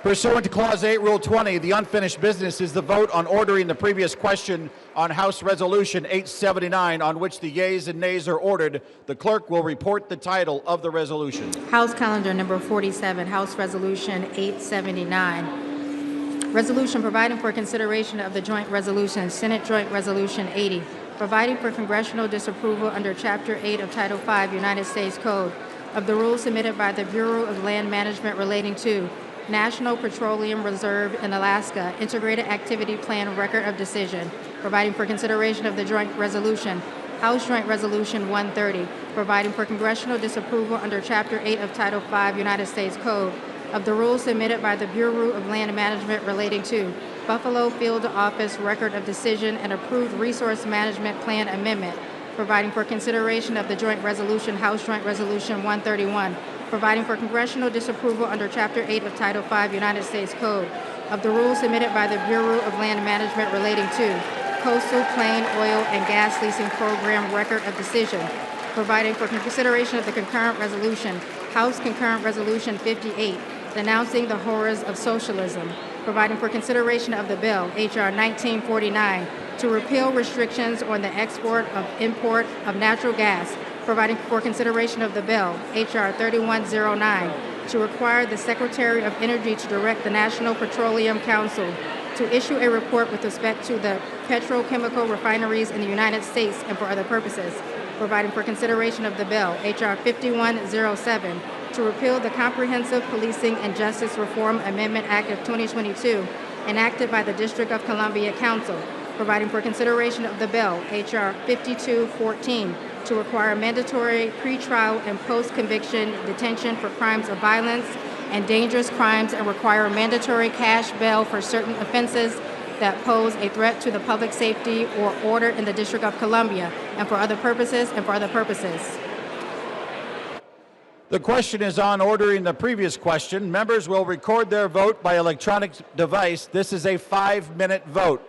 Pursuant to Clause 8, Rule 20, the unfinished business is the vote on ordering the previous question on House Resolution 879, on which the yeas and nays are ordered. The clerk will report the title of the resolution. House Calendar Number 47, House Resolution 879. Resolution providing for consideration of the joint resolution, Senate Joint Resolution 80, providing for congressional disapproval under Chapter 8 of Title 5 United States Code of the rules submitted by the Bureau of Land Management relating to National Petroleum Reserve in Alaska Integrated Activity Plan Record of Decision, providing for consideration of the joint resolution, House Joint Resolution 130, providing for congressional disapproval under Chapter 8 of Title 5 United States Code of the rules submitted by the Bureau of Land Management relating to Buffalo Field Office Record of Decision and approved Resource Management Plan Amendment, providing for consideration of the joint resolution, House Joint Resolution 131, providing for congressional disapproval under Chapter 8 of Title 5 United States Code of the rules submitted by the Bureau of Land Management relating to Coastal Plain Oil and Gas Leasing Program Record of Decision, providing for consideration of the concurrent resolution, House Concurrent Resolution 58, denouncing the horrors of socialism, providing for consideration of the bill, H.R. 1949, to repeal restrictions on the export of import of natural gas, providing for consideration of the bill, H.R. 3109, to require the Secretary of Energy to direct the National Petroleum Council to issue a report with respect to the petrochemical refineries in the United States and for other purposes, providing for consideration of the bill, H.R. 5107, to repeal the Comprehensive Policing and Justice Reform Amendment Act of 2022, enacted by the District of Columbia Council, providing for consideration of the bill, H.R. 5214, to require mandatory pretrial and post-conviction detention for crimes of violence and dangerous crimes and require mandatory cash bail for certain offenses that pose a threat to the public safety or order in the District of Columbia and for other purposes. The question is on ordering the previous question. Members will record their vote by electronic device. This is a 5-minute vote.